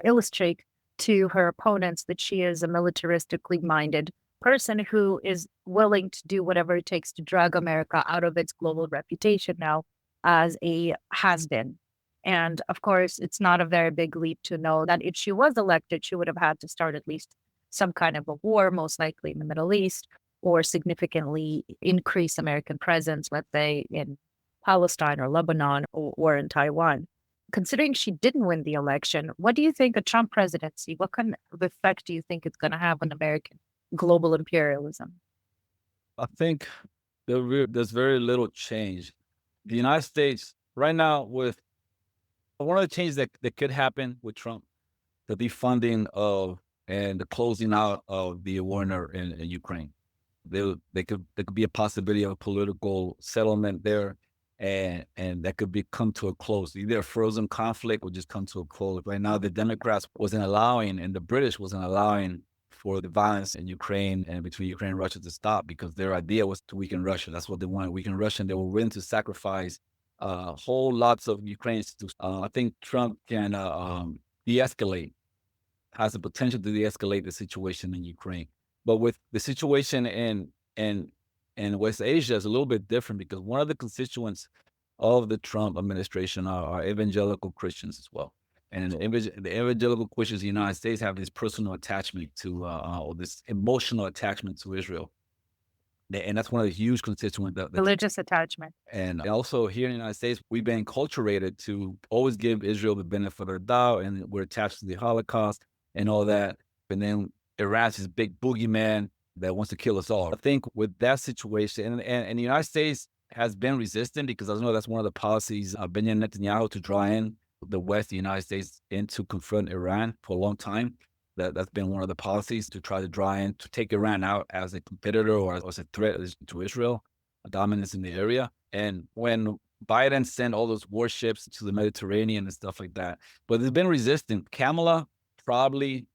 illustrate to her opponents that she is a militaristically minded person who is willing to do whatever it takes to drag America out of its global reputation now as a has-been. And of course, it's not a very big leap to know that if she was elected, she would have had to start at least some kind of a war, most likely in the Middle East, or significantly increase American presence, let's say in Palestine or Lebanon or in Taiwan. Considering she didn't win the election, what do you think a Trump presidency, what kind of effect do you think it's going to have on American global imperialism? I think there's very little change. The United States right now, with one of the changes that could happen with Trump, the defunding of and the closing out of the war in Ukraine. There could be a possibility of a political settlement there, and that could come to a close. Either a frozen conflict would just come to a close. Right now, the Democrats wasn't allowing, and the British wasn't allowing for the violence in Ukraine and between Ukraine and Russia to stop, because their idea was to weaken Russia. That's what they wanted, weaken Russia, and they were willing to sacrifice whole lots of Ukrainians. I think Trump can de-escalate, has the potential to de-escalate the situation in Ukraine. But with the situation in West Asia is a little bit different, because one of the constituents of the Trump administration are evangelical Christians as well. And the evangelical Christians in the United States have this personal attachment to, or this emotional attachment to Israel. And that's one of the huge constituents. Religious attachment. And also here in the United States, we've been enculturated to always give Israel the benefit of the doubt, and we're attached to the Holocaust and all that. And then Iran's this big boogeyman that wants to kill us all. I think with that situation, and the United States has been resistant, because I know that's one of the policies of Benjamin Netanyahu, to draw in the West, the United States, in to confront Iran for a long time. That's been one of the policies, to try to draw in, to take Iran out as a competitor or as a threat to Israel, a dominance in the area. And when Biden sent all those warships to the Mediterranean and stuff like that, but they've been resistant. Kamala probably,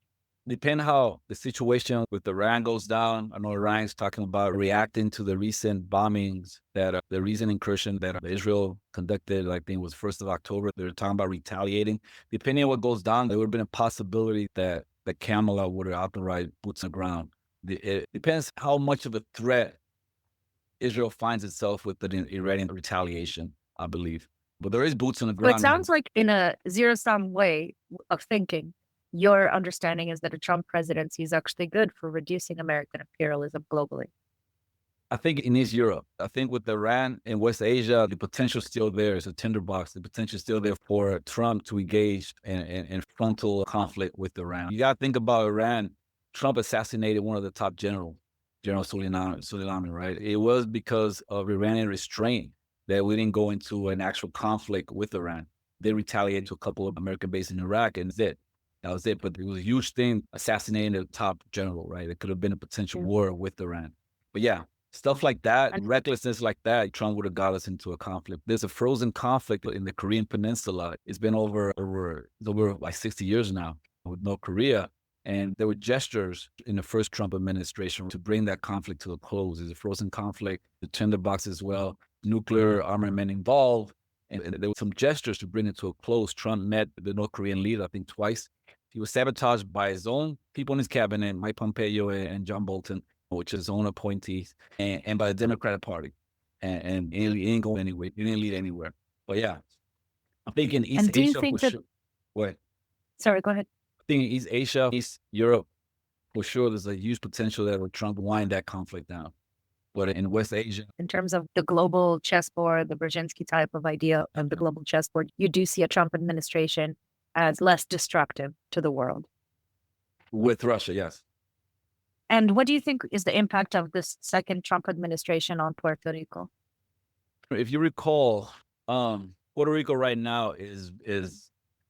depending how the situation with Iran goes down. I know Iran's talking about reacting to the recent bombings, that the recent incursion that Israel conducted, I think it was 1st of October. They're talking about retaliating. Depending on what goes down, there would have been a possibility that Kamala would have outright boots on the ground. It depends how much of a threat Israel finds itself with the Iranian retaliation, I believe. But there is boots on the ground. But it sounds like, in a zero-sum way of thinking, your understanding is that a Trump presidency is actually good for reducing American imperialism globally. I think in East Europe, I think with Iran and West Asia, the potential is still there. It's a tinderbox. The potential is still there for Trump to engage in frontal conflict with Iran. You got to think about Iran. Trump assassinated one of the top generals, General Soleimani, right? It was because of Iranian restraint that we didn't go into an actual conflict with Iran. They retaliated to a couple of American bases in Iraq, and that's it. That was it. But it was a huge thing, assassinating the top general, right? It could have been a potential war with Iran. But yeah, Stuff like that, And recklessness like that, Trump would have got us into a conflict. There's a frozen conflict in the Korean Peninsula. It's been over like 60 years now with North Korea. And there were gestures in the first Trump administration to bring that conflict to a close. There's a frozen conflict, the tinderbox as well, nuclear armament involved. And there were some gestures to bring it to a close. Trump met the North Korean leader, I think twice. He was sabotaged by his own people in his cabinet, Mike Pompeo and John Bolton, which is his own appointees, and by the Democratic Party. And it didn't go anywhere. It didn't lead anywhere. But yeah, I think in East do you Asia, think for that, sure. What? sorry, go ahead. I think in East Asia, East Europe, for sure, there's a huge potential there with Trump wind that conflict down. But in West Asia, In terms of the global chessboard, the Brzezinski type of idea of the global chessboard, you do see a Trump administration as less destructive to the world. with Russia, yes. And what do you think is the impact of this second Trump administration on Puerto Rico? If you recall, Puerto Rico right now is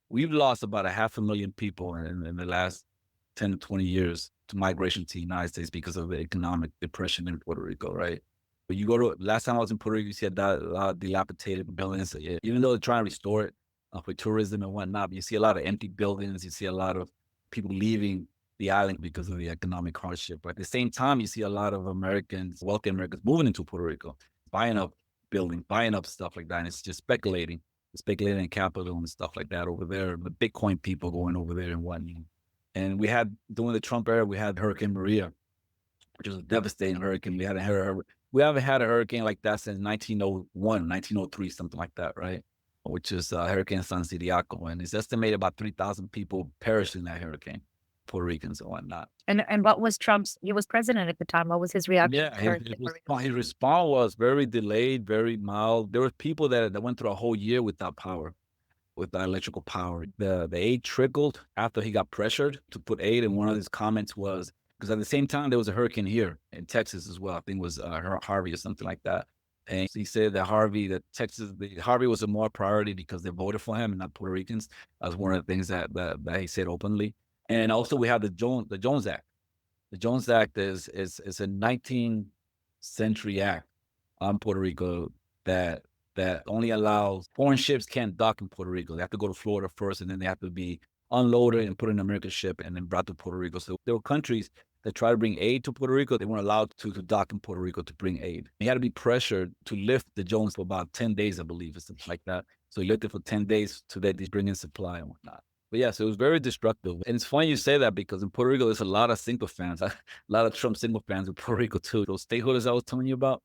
we've lost about 500,000 people in the last 10 to 20 years to migration to the United States because of the economic depression in Puerto Rico, right? But you go to, last time I was in Puerto Rico, you see a lot of dilapidated buildings. Even though they're trying to restore it for tourism and whatnot, but you see a lot of empty buildings. You see a lot of people leaving the island because of the economic hardship. But at the same time, you see a lot of Americans, wealthy Americans, moving into Puerto Rico, buying up buildings, buying up stuff like that. And it's just speculating in capital and stuff like that over there. The Bitcoin people going over there and whatnot. And we had, during the Trump era, we had Hurricane Maria, which was a devastating hurricane. We haven't had a hurricane like that since 1901, 1903, something like that, right? Which is Hurricane San Siriaco. And it's estimated about 3,000 people perished in that hurricane, Puerto Ricans and whatnot. And what was he was president at the time. What was his reaction? Yeah, his response was very delayed, very mild. There were people that went through a whole year without power, without electrical power. The aid trickled after he got pressured to put aid. And one of his comments was, because at the same time, there was a hurricane here in Texas as well. I think it was Harvey or something like that. And he said that Harvey was a more priority because they voted for him and not Puerto Ricans. That's one of the things that he said openly. And also we have the Jones Act. The Jones Act is a 19th century act on Puerto Rico that only allows foreign ships can't dock in Puerto Rico. They have to go to Florida first, and then they have to be unloaded and put in an American ship and then brought to Puerto Rico. So there were countries that try to bring aid to Puerto Rico. They weren't allowed to dock in Puerto Rico to bring aid. He had to be pressured to lift the Jones for about 10 days, I believe, or something like that. So he lifted for 10 days so that he's bringing supply and whatnot. But yeah, so it was very destructive. And it's funny you say that because in Puerto Rico, there's a lot of single fans, a lot of Trump single fans in Puerto Rico too. Those stakeholders I was telling you about,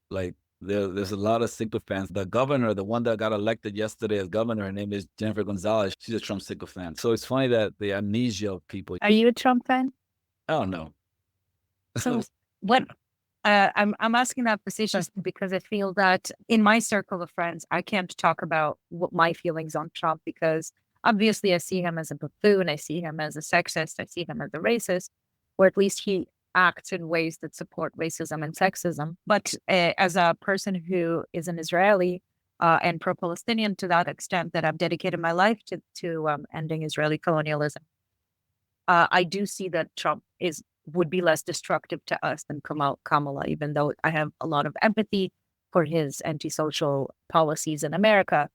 like there's a lot of single fans. The governor, the one that got elected yesterday as governor, her name is Jennifer Gonzalez. She's a Trump single fan. So it's funny that the amnesia of people. Are you a Trump fan? I don't know. So what I'm asking that facetiously because I feel that in my circle of friends, I can't talk about what my feelings on Trump because obviously I see him as a buffoon, I see him as a sexist, I see him as a racist, or at least he acts in ways that support racism and sexism. But as a person who is an Israeli and pro-Palestinian to that extent that I've dedicated my life to ending Israeli colonialism, I do see that Trump would be less destructive to us than Kamala, even though I have a lot of empathy for his antisocial policies in America.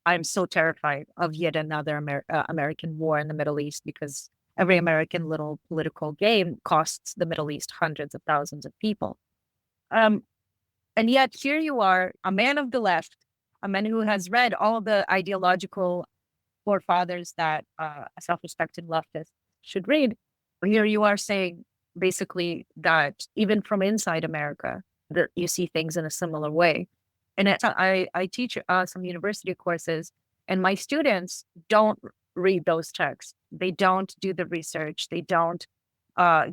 I'm so terrified of yet another American war in the Middle East because every American little political game costs the Middle East hundreds of thousands of people. And yet here you are, a man of the left, a man who has read all the ideological forefathers that a self-respecting leftist should read. Here you are saying basically that even from inside America, that you see things in a similar way. And I teach some university courses, and my students don't read those texts. They don't do the research. They don't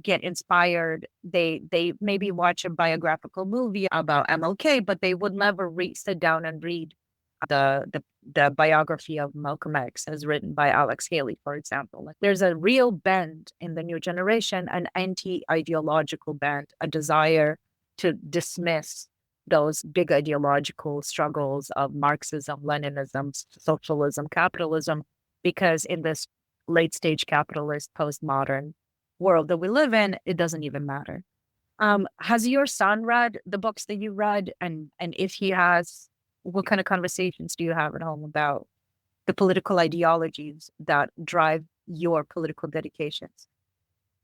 get inspired. They maybe watch a biographical movie about MLK, but they would never sit down and read the biography of Malcolm X as written by Alex Haley, for example. Like, there's a real bend in the new generation, an anti-ideological bend, a desire to dismiss those big ideological struggles of Marxism, Leninism, socialism, capitalism, because in this late stage capitalist, postmodern world that we live in, it doesn't even matter. Has your son read the books that you read? And if he has, what kind of conversations do you have at home about the political ideologies that drive your political dedications?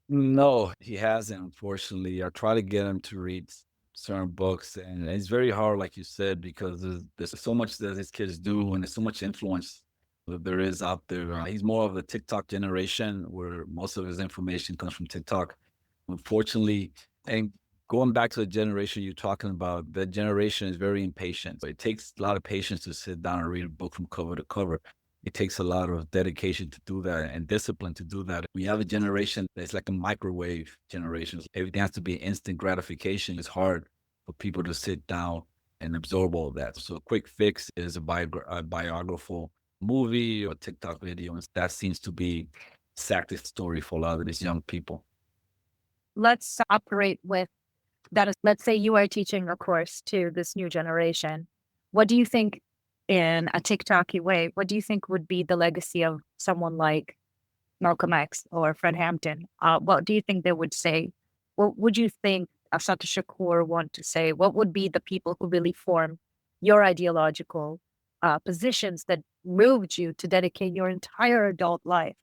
No, he hasn't, unfortunately. I try to get him to read certain books, and it's very hard, like you said, because there's so much that his kids do, and there's so much influence that there is out there. He's more of the TikTok generation, where most of his information comes from TikTok. Unfortunately, and going back to the generation you're talking about, that generation is very impatient. It takes a lot of patience to sit down and read a book from cover to cover. It takes a lot of dedication to do that and discipline to do that. We have a generation that's like a microwave generation. Everything has to be instant gratification. It's hard for people to sit down and absorb all of that. So a quick fix is a biographical movie or a TikTok video. And that seems to be exactly the story for a lot of these young people. Let's operate with that. Let's say you are teaching a course to this new generation. What do you think, in a TikToky way, what do you think would be the legacy of someone like Malcolm X or Fred Hampton? What do you think they would say? What would you think Assata Shakur want to say? What would be the people who really form your ideological positions that moved you to dedicate your entire adult life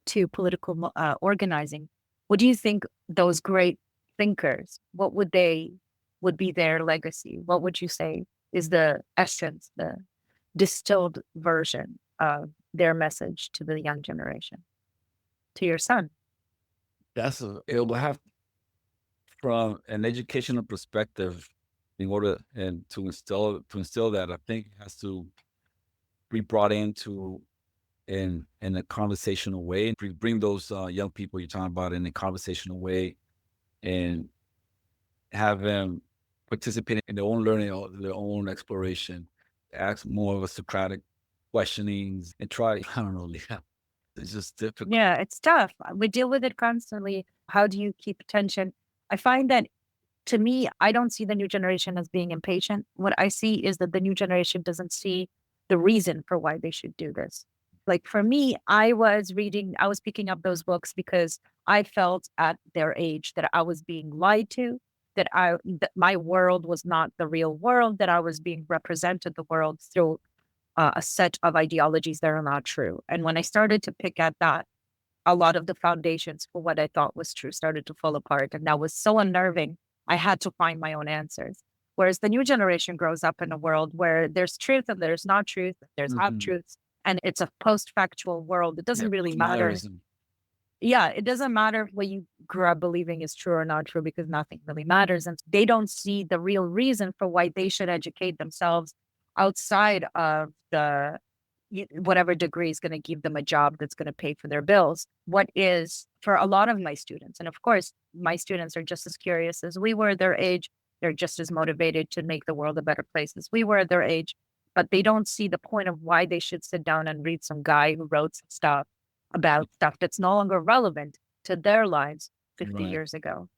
to political organizing? What do you think those great thinkers, what would be their legacy? What would you say is the essence, the distilled version of their message to the young generation, to your son? It will have, from an educational perspective, in order and to instill that, I think it has to be brought into in a conversational way. Bring those young people you're talking about in a conversational way, and have them participate in their own learning or their own exploration. Ask more of a Socratic questionings and try. I don't know, Leah. It's just difficult. Yeah, it's tough. We deal with it constantly. How do you keep attention? I find that, to me, I don't see the new generation as being impatient. What I see is that the new generation doesn't see the reason for why they should do this. Like for me, I was picking up those books because I felt at their age that I was being lied to, that my world was not the real world, that I was being represented the world through a set of ideologies that are not true. And when I started to pick at that, a lot of the foundations for what I thought was true started to fall apart. And that was so unnerving. I had to find my own answers. Whereas the new generation grows up in a world where there's truth and there's not truth, there's half truths, and it's a post-factual world. It doesn't really matter. Yeah, it doesn't matter if what you grew up believing is true or not true, because nothing really matters. And they don't see the real reason for why they should educate themselves outside of whatever degree is going to give them a job that's going to pay for their bills. What is, for a lot of my students, and of course, my students are just as curious as we were at their age. They're just as motivated to make the world a better place as we were at their age, but they don't see the point of why they should sit down and read some guy who wrote some stuff about stuff that's no longer relevant to their lives 50 years ago.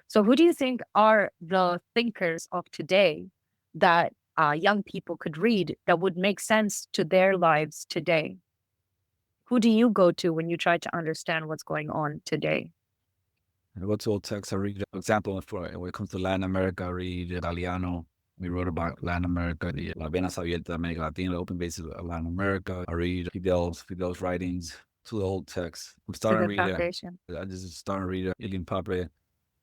So who do you think are the thinkers of today that young people could read that would make sense to their lives today? Who do you go to when you try to understand what's going on today? I go to old texts. I read, for example, when it comes to Latin America, I read Italiano. We wrote about Latin America, the La Venas Abiertas de America Latina, the open bases of Latin America. I read Fidel's writings to the old texts. I'm starting to read I just started to read Ilium Papre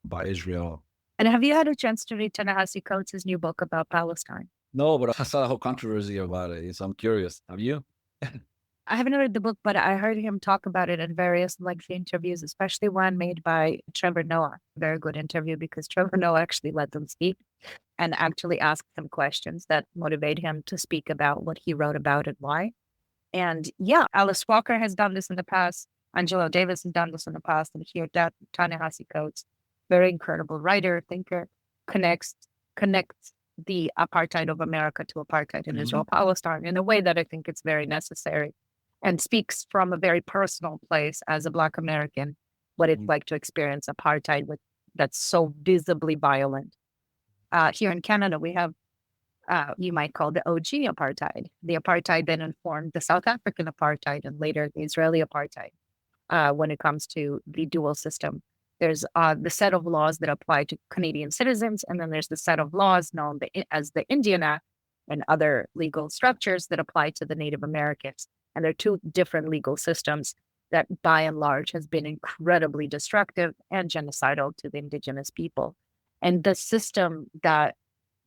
by Israel. And have you had a chance to read Ta-Nehisi Coates' new book about Palestine? No, but I saw the whole controversy about it, so I'm curious. Have you? I haven't read the book, but I heard him talk about it in various lengthy interviews, especially one made by Trevor Noah. Very good interview, because Trevor Noah actually let them speak and actually asked them questions that motivate him to speak about what he wrote about and why. And yeah, Alice Walker has done this in the past. Angelo Davis has done this in the past. And here, that Ta-Nehisi Coates, very incredible writer, thinker, connects the apartheid of America to apartheid in Israel, Palestine, in a way that I think it's very necessary, and speaks from a very personal place as a Black American, what it's like to experience apartheid that's so visibly violent. Here in Canada, we have, you might call the OG apartheid, the apartheid that informed the South African apartheid and later the Israeli apartheid when it comes to the dual system There's the set of laws that apply to Canadian citizens, and then there's the set of laws known as the Indian Act and other legal structures that apply to the Native Americans. And they're two different legal systems that, by and large, has been incredibly destructive and genocidal to the Indigenous people. And the system that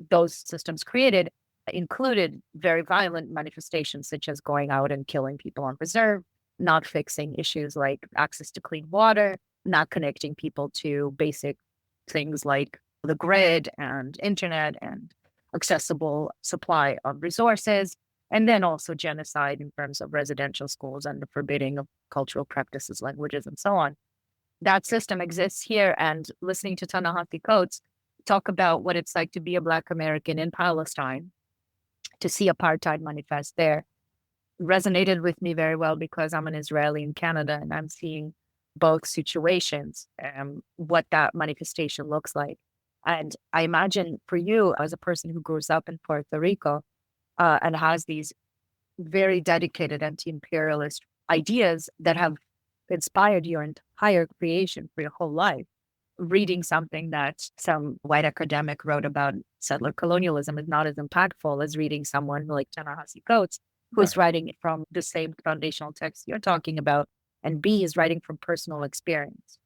those systems created included very violent manifestations, such as going out and killing people on reserve, not fixing issues like access to clean water, not connecting people to basic things like the grid and internet and accessible supply of resources, and then also genocide in terms of residential schools and the forbidding of cultural practices, languages, and so on. That system exists here, and listening to Ta-Nehisi Coates talk about what it's like to be a Black American in Palestine, to see apartheid manifest there, resonated with me very well because I'm an Israeli in Canada and I'm seeing both situations, what that manifestation looks like. And I imagine for you, as a person who grows up in Puerto Rico and has these very dedicated anti-imperialist ideas that have inspired your entire creation for your whole life, reading something that some white academic wrote about settler colonialism is not as impactful as reading someone like Ta-Nehisi Coates, who's writing from the same foundational text you're talking about, and B is writing from personal experience.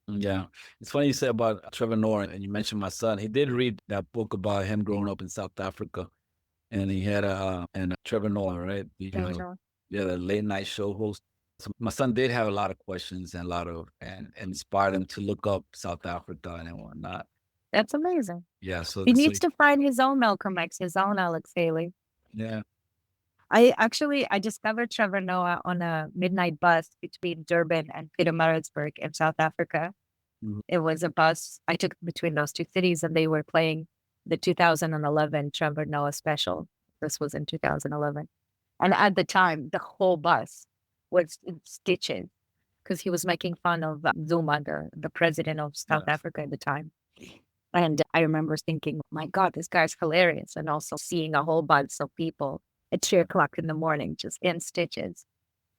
Yeah. It's funny you said about Trevor Noah, and you mentioned my son. He did read that book about him growing up in South Africa. And he had Trevor Noah, right? The late night show host. So my son did have a lot of questions and and inspired him to look up South Africa and whatnot. That's amazing. Yeah. So he needs to find his own Malcolm X, his own Alex Haley. Yeah. I discovered Trevor Noah on a midnight bus between Durban and Pietermaritzburg in South Africa. Mhm. It was a bus I took between those two cities, and they were playing the 2011 Trevor Noah special. This was in 2011. And at the time, the whole bus was in stitches because he was making fun of Zuma, the president of South Africa at the time. And I remember thinking, my God, this guy's hilarious. And also seeing a whole bunch of people at 3:00 in the morning, just in stitches.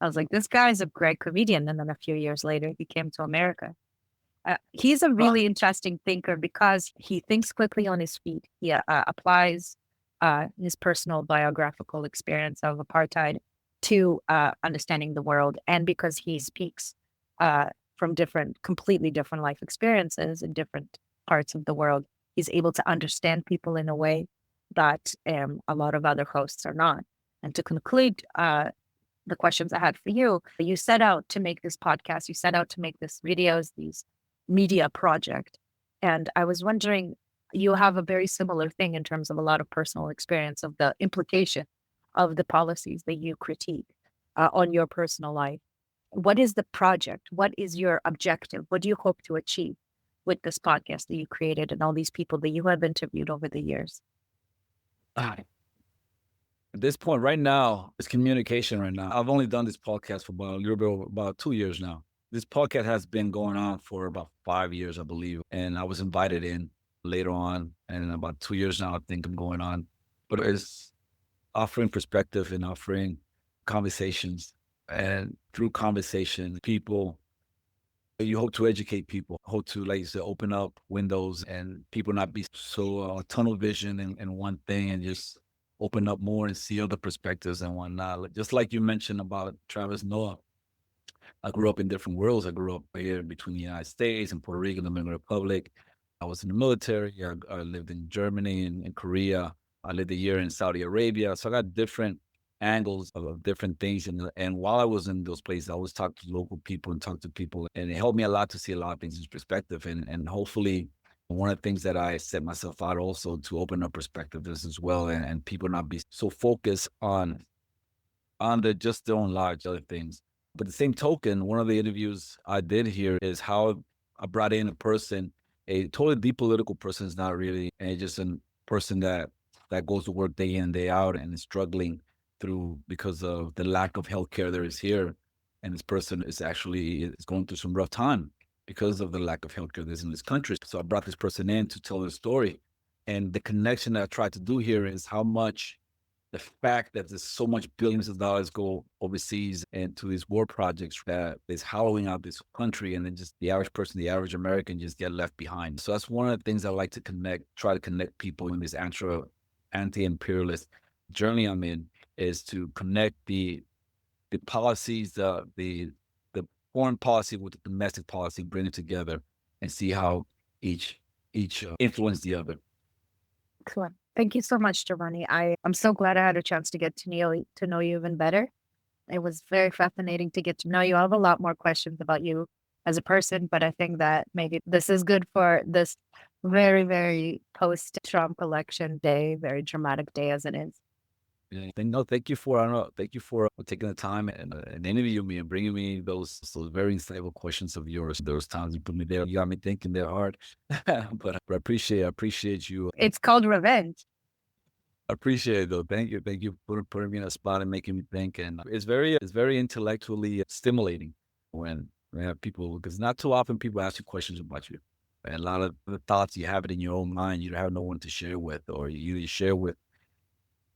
I was like, this guy's a great comedian. And then a few years later, he came to America. He's a really interesting thinker because he thinks quickly on his feet. He applies his personal biographical experience of apartheid to understanding the world. And because he speaks from completely different life experiences in different parts of the world, he's able to understand people in a way that a lot of other hosts are not. And to conclude the questions I had for you, you set out to make this podcast, you set out to make these videos, these media project. And I was wondering, you have a very similar thing in terms of a lot of personal experience of the implication of the policies that you critique on your personal life. What is the project? What is your objective? What do you hope to achieve with this podcast that you created and all these people that you have interviewed over the years? At this point right now, it's communication right now. I've only done this podcast for about a little bit over about 2 years now. This podcast has been going on for about 5 years, I believe. And I was invited in later on. And in about 2 years now, I think I'm going on. But it's offering perspective and offering conversations. And through conversation, you hope to educate people, hope to, like you said, open up windows and people not be so tunnel vision in one thing and just open up more and see other perspectives and whatnot. Just like you mentioned about Travis Noah. I grew up in different worlds. I grew up here between the United States and Puerto Rico and the Dominican Republic. I was in the military. I lived in Germany and in Korea. I lived a year in Saudi Arabia. So I got different angles of different things. And while I was in those places, I always talked to local people and talk to people. And it helped me a lot to see a lot of things in perspective. And hopefully, one of the things that I set myself out also to open up perspective is as well. And people not be so focused on just their own lives, other things. But the same token, one of the interviews I did here is how I brought in a person, a totally depolitical person is not really, and just a person that goes to work day in and day out and is struggling through because of the lack of healthcare there is here. And this person is going through some rough time because of the lack of healthcare that's in this country. So I brought this person in to tell their story. And the connection that I tried to do here is how much the fact that there's so much billions of dollars go overseas into these war projects that is hollowing out this country, and then just the average person, the average American, just get left behind. So that's one of the things I like to try to connect people in this anti-imperialist journey I'm in, is to connect the policies, the foreign policy with the domestic policy, bring it together and see how each influence the other. Excellent. Thank you so much, Giovanni. I'm so glad I had a chance to get to know you even better. It was very fascinating to get to know you. I have a lot more questions about you as a person, but I think that maybe this is good for this very, very post-Trump election day, very dramatic day as it is. Yeah. No, thank you for taking the time and interviewing me and bringing me those very insightful questions of yours. Those times you put me there, you got me thinking there hard. But I appreciate you. It's called revenge. I appreciate it though. Thank you for putting me in a spot and making me think. And it's very intellectually stimulating when we have people, because not too often people ask you questions about you. And a lot of the thoughts you have it in your own mind, you have no one to share with, or you share with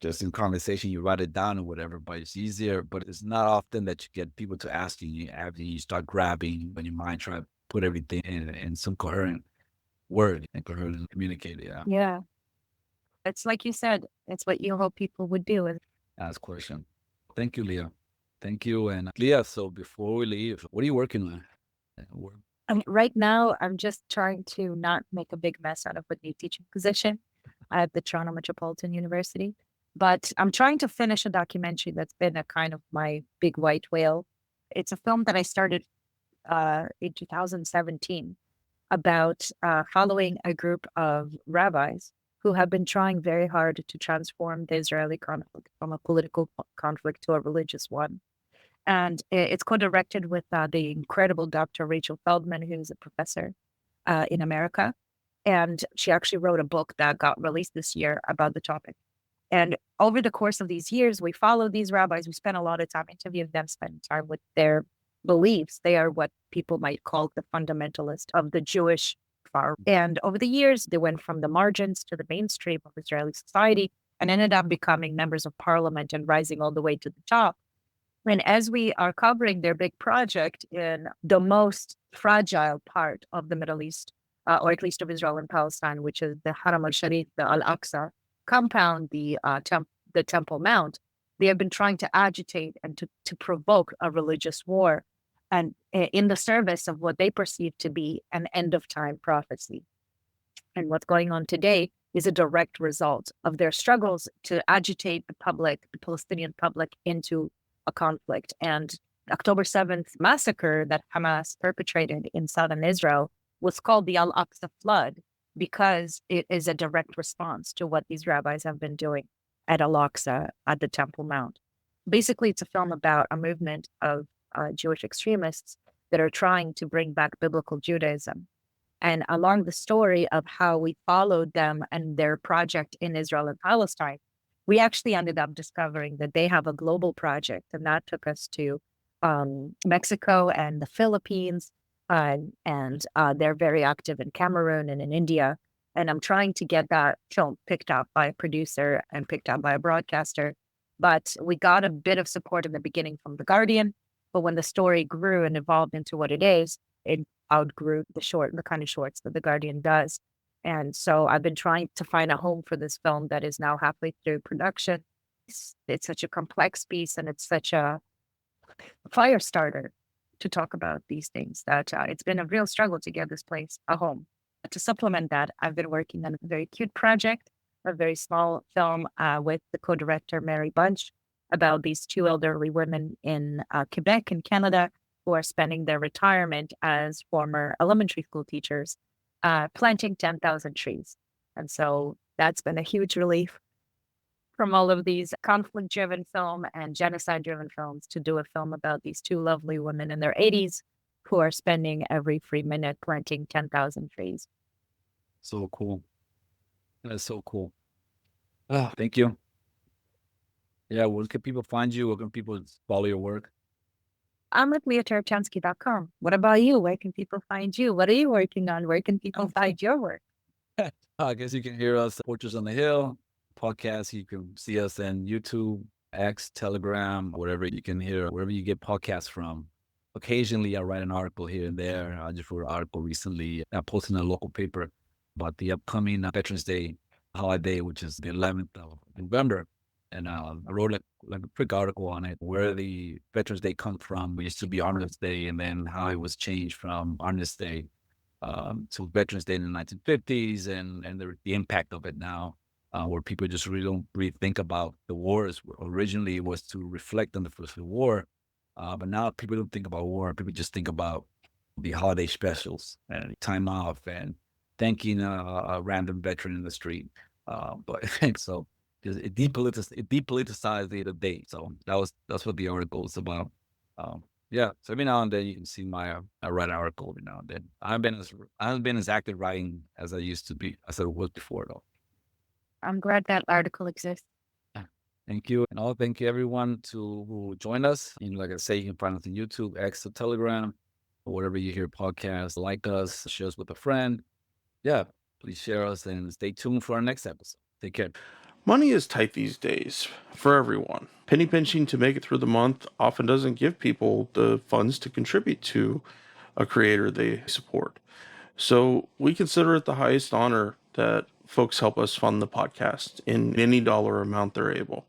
just in conversation, you write it down or whatever, but it's easier. But it's not often that you get people to ask you after you start grabbing when your mind try to put everything in some coherent word and coherent communicate it. Yeah. Yeah. It's like you said, it's what you hope people would do. Ask question. Thank you, Leah. Thank you. And Leah, so before we leave, what are you working on? Right now, I'm just trying to not make a big mess out of a new teaching position at the Toronto Metropolitan University. But I'm trying to finish a documentary that's been a kind of my big white whale. It's a film that I started in 2017 about following a group of rabbis who have been trying very hard to transform the Israeli conflict from a political conflict to a religious one. And it's co-directed with the incredible Dr. Rachel Feldman, who's a professor in America. And she actually wrote a book that got released this year about the topic. And over the course of these years, we followed these rabbis. We spent a lot of time interviewing them, spending time with their beliefs. They are what people might call the fundamentalist of the Jewish far. And over the years, they went from the margins to the mainstream of Israeli society and ended up becoming members of parliament and rising all the way to the top. And as we are covering their big project in the most fragile part of the Middle East, or at least of Israel and Palestine, which is the Haram al-Sharif, the Al-Aqsa compound, the Temple Mount, they have been trying to agitate and to provoke a religious war, and in the service of what they perceive to be an end of time prophecy. And what's going on today is a direct result of their struggles to agitate the Palestinian public into a conflict. And October 7th massacre that Hamas perpetrated in southern Israel was called the Al-Aqsa Flood because it is a direct response to what these rabbis have been doing at Al-Aqsa, at the Temple Mount. Basically, it's a film about a movement of Jewish extremists that are trying to bring back biblical Judaism. And along the story of how we followed them and their project in Israel and Palestine, we actually ended up discovering that they have a global project, and that took us to Mexico and the Philippines, and they're very active in Cameroon and in India. And I'm trying to get that film picked up by a producer and picked up by a broadcaster. But we got a bit of support in the beginning from The Guardian. But when the story grew and evolved into what it is, it outgrew the kind of shorts that The Guardian does. And so I've been trying to find a home for this film that is now halfway through production. It's such a complex piece, and it's such a fire starter to talk about these things that it's been a real struggle to get this place a home. To supplement that, I've been working on a very cute project, a very small film with the co-director Mary Bunch about these two elderly women in Quebec in Canada who are spending their retirement as former elementary school teachers planting 10,000 trees. And so that's been a huge relief from all of these conflict-driven film and genocide-driven films to do a film about these two lovely women in their 80s who are spending every free minute planting 10,000 trees. So cool. That's so cool. Thank you. Yeah, where can people find you? Where can people follow your work? I'm at liatarachansky.com. What about you? Where can people find you? What are you working on? Where can people find your work? I guess you can hear us, Fortress on the Hill, podcast. You can see us in YouTube, X, Telegram, wherever you can hear, wherever you get podcasts from. Occasionally, I write an article here and there. I just wrote an article recently. I posted in a local paper about the upcoming Veterans Day holiday, which is the 11th of November. And I wrote like a quick article on it, where the Veterans Day comes from. It used to be Armistice Day, and then how it was changed from Armistice Day to Veterans Day in the 1950s, and the impact of it now, where people just really don't really think about the wars. Originally, it was to reflect on the First World War, but now people don't think about war. People just think about the holiday specials and time off and thanking a random veteran in the street. But so it depoliticized the day. So that's what the article was about. Yeah. So every now and then you can see I write an article every now and then. I haven't been as active writing as I used to be, as I was before, though. I'm glad that article exists. Thank you. And thank you everyone who joined us. And like I say, you can find us on YouTube, X, or Telegram, or wherever you hear podcasts. Like us, share us with a friend. Yeah, please share us and stay tuned for our next episode. Take care. Money is tight these days for everyone. Penny pinching to make it through the month often doesn't give people the funds to contribute to a creator they support. So we consider it the highest honor that folks help us fund the podcast in any dollar amount they're able.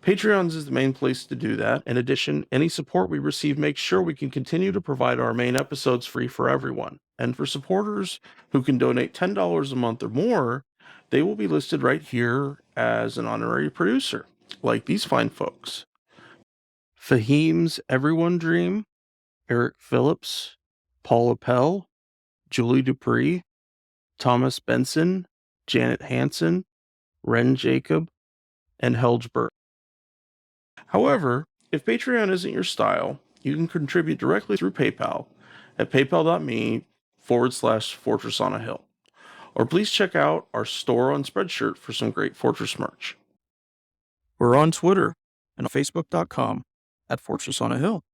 Patreons is the main place to do that. In addition, any support we receive makes sure we can continue to provide our main episodes free for everyone. And for supporters who can donate $10 a month or more, they will be listed right here as an honorary producer, like these fine folks: Fahim's Everyone Dream, Eric Phillips, Paul Appel, Julie Dupree, Thomas Benson, Janet Hansen, Ren Jacob, and Helgeberg. However, if Patreon isn't your style, you can contribute directly through PayPal at paypal.me/Fortress on a Hill. Or please check out our store on Spreadshirt for some great Fortress merch. We're on Twitter and Facebook.com/Fortress on a Hill.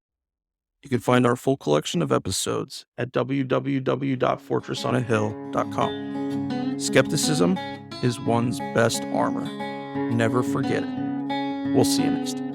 You can find our full collection of episodes at www.fortressonahill.com. Skepticism is one's best armor. Never forget it. We'll see you next time.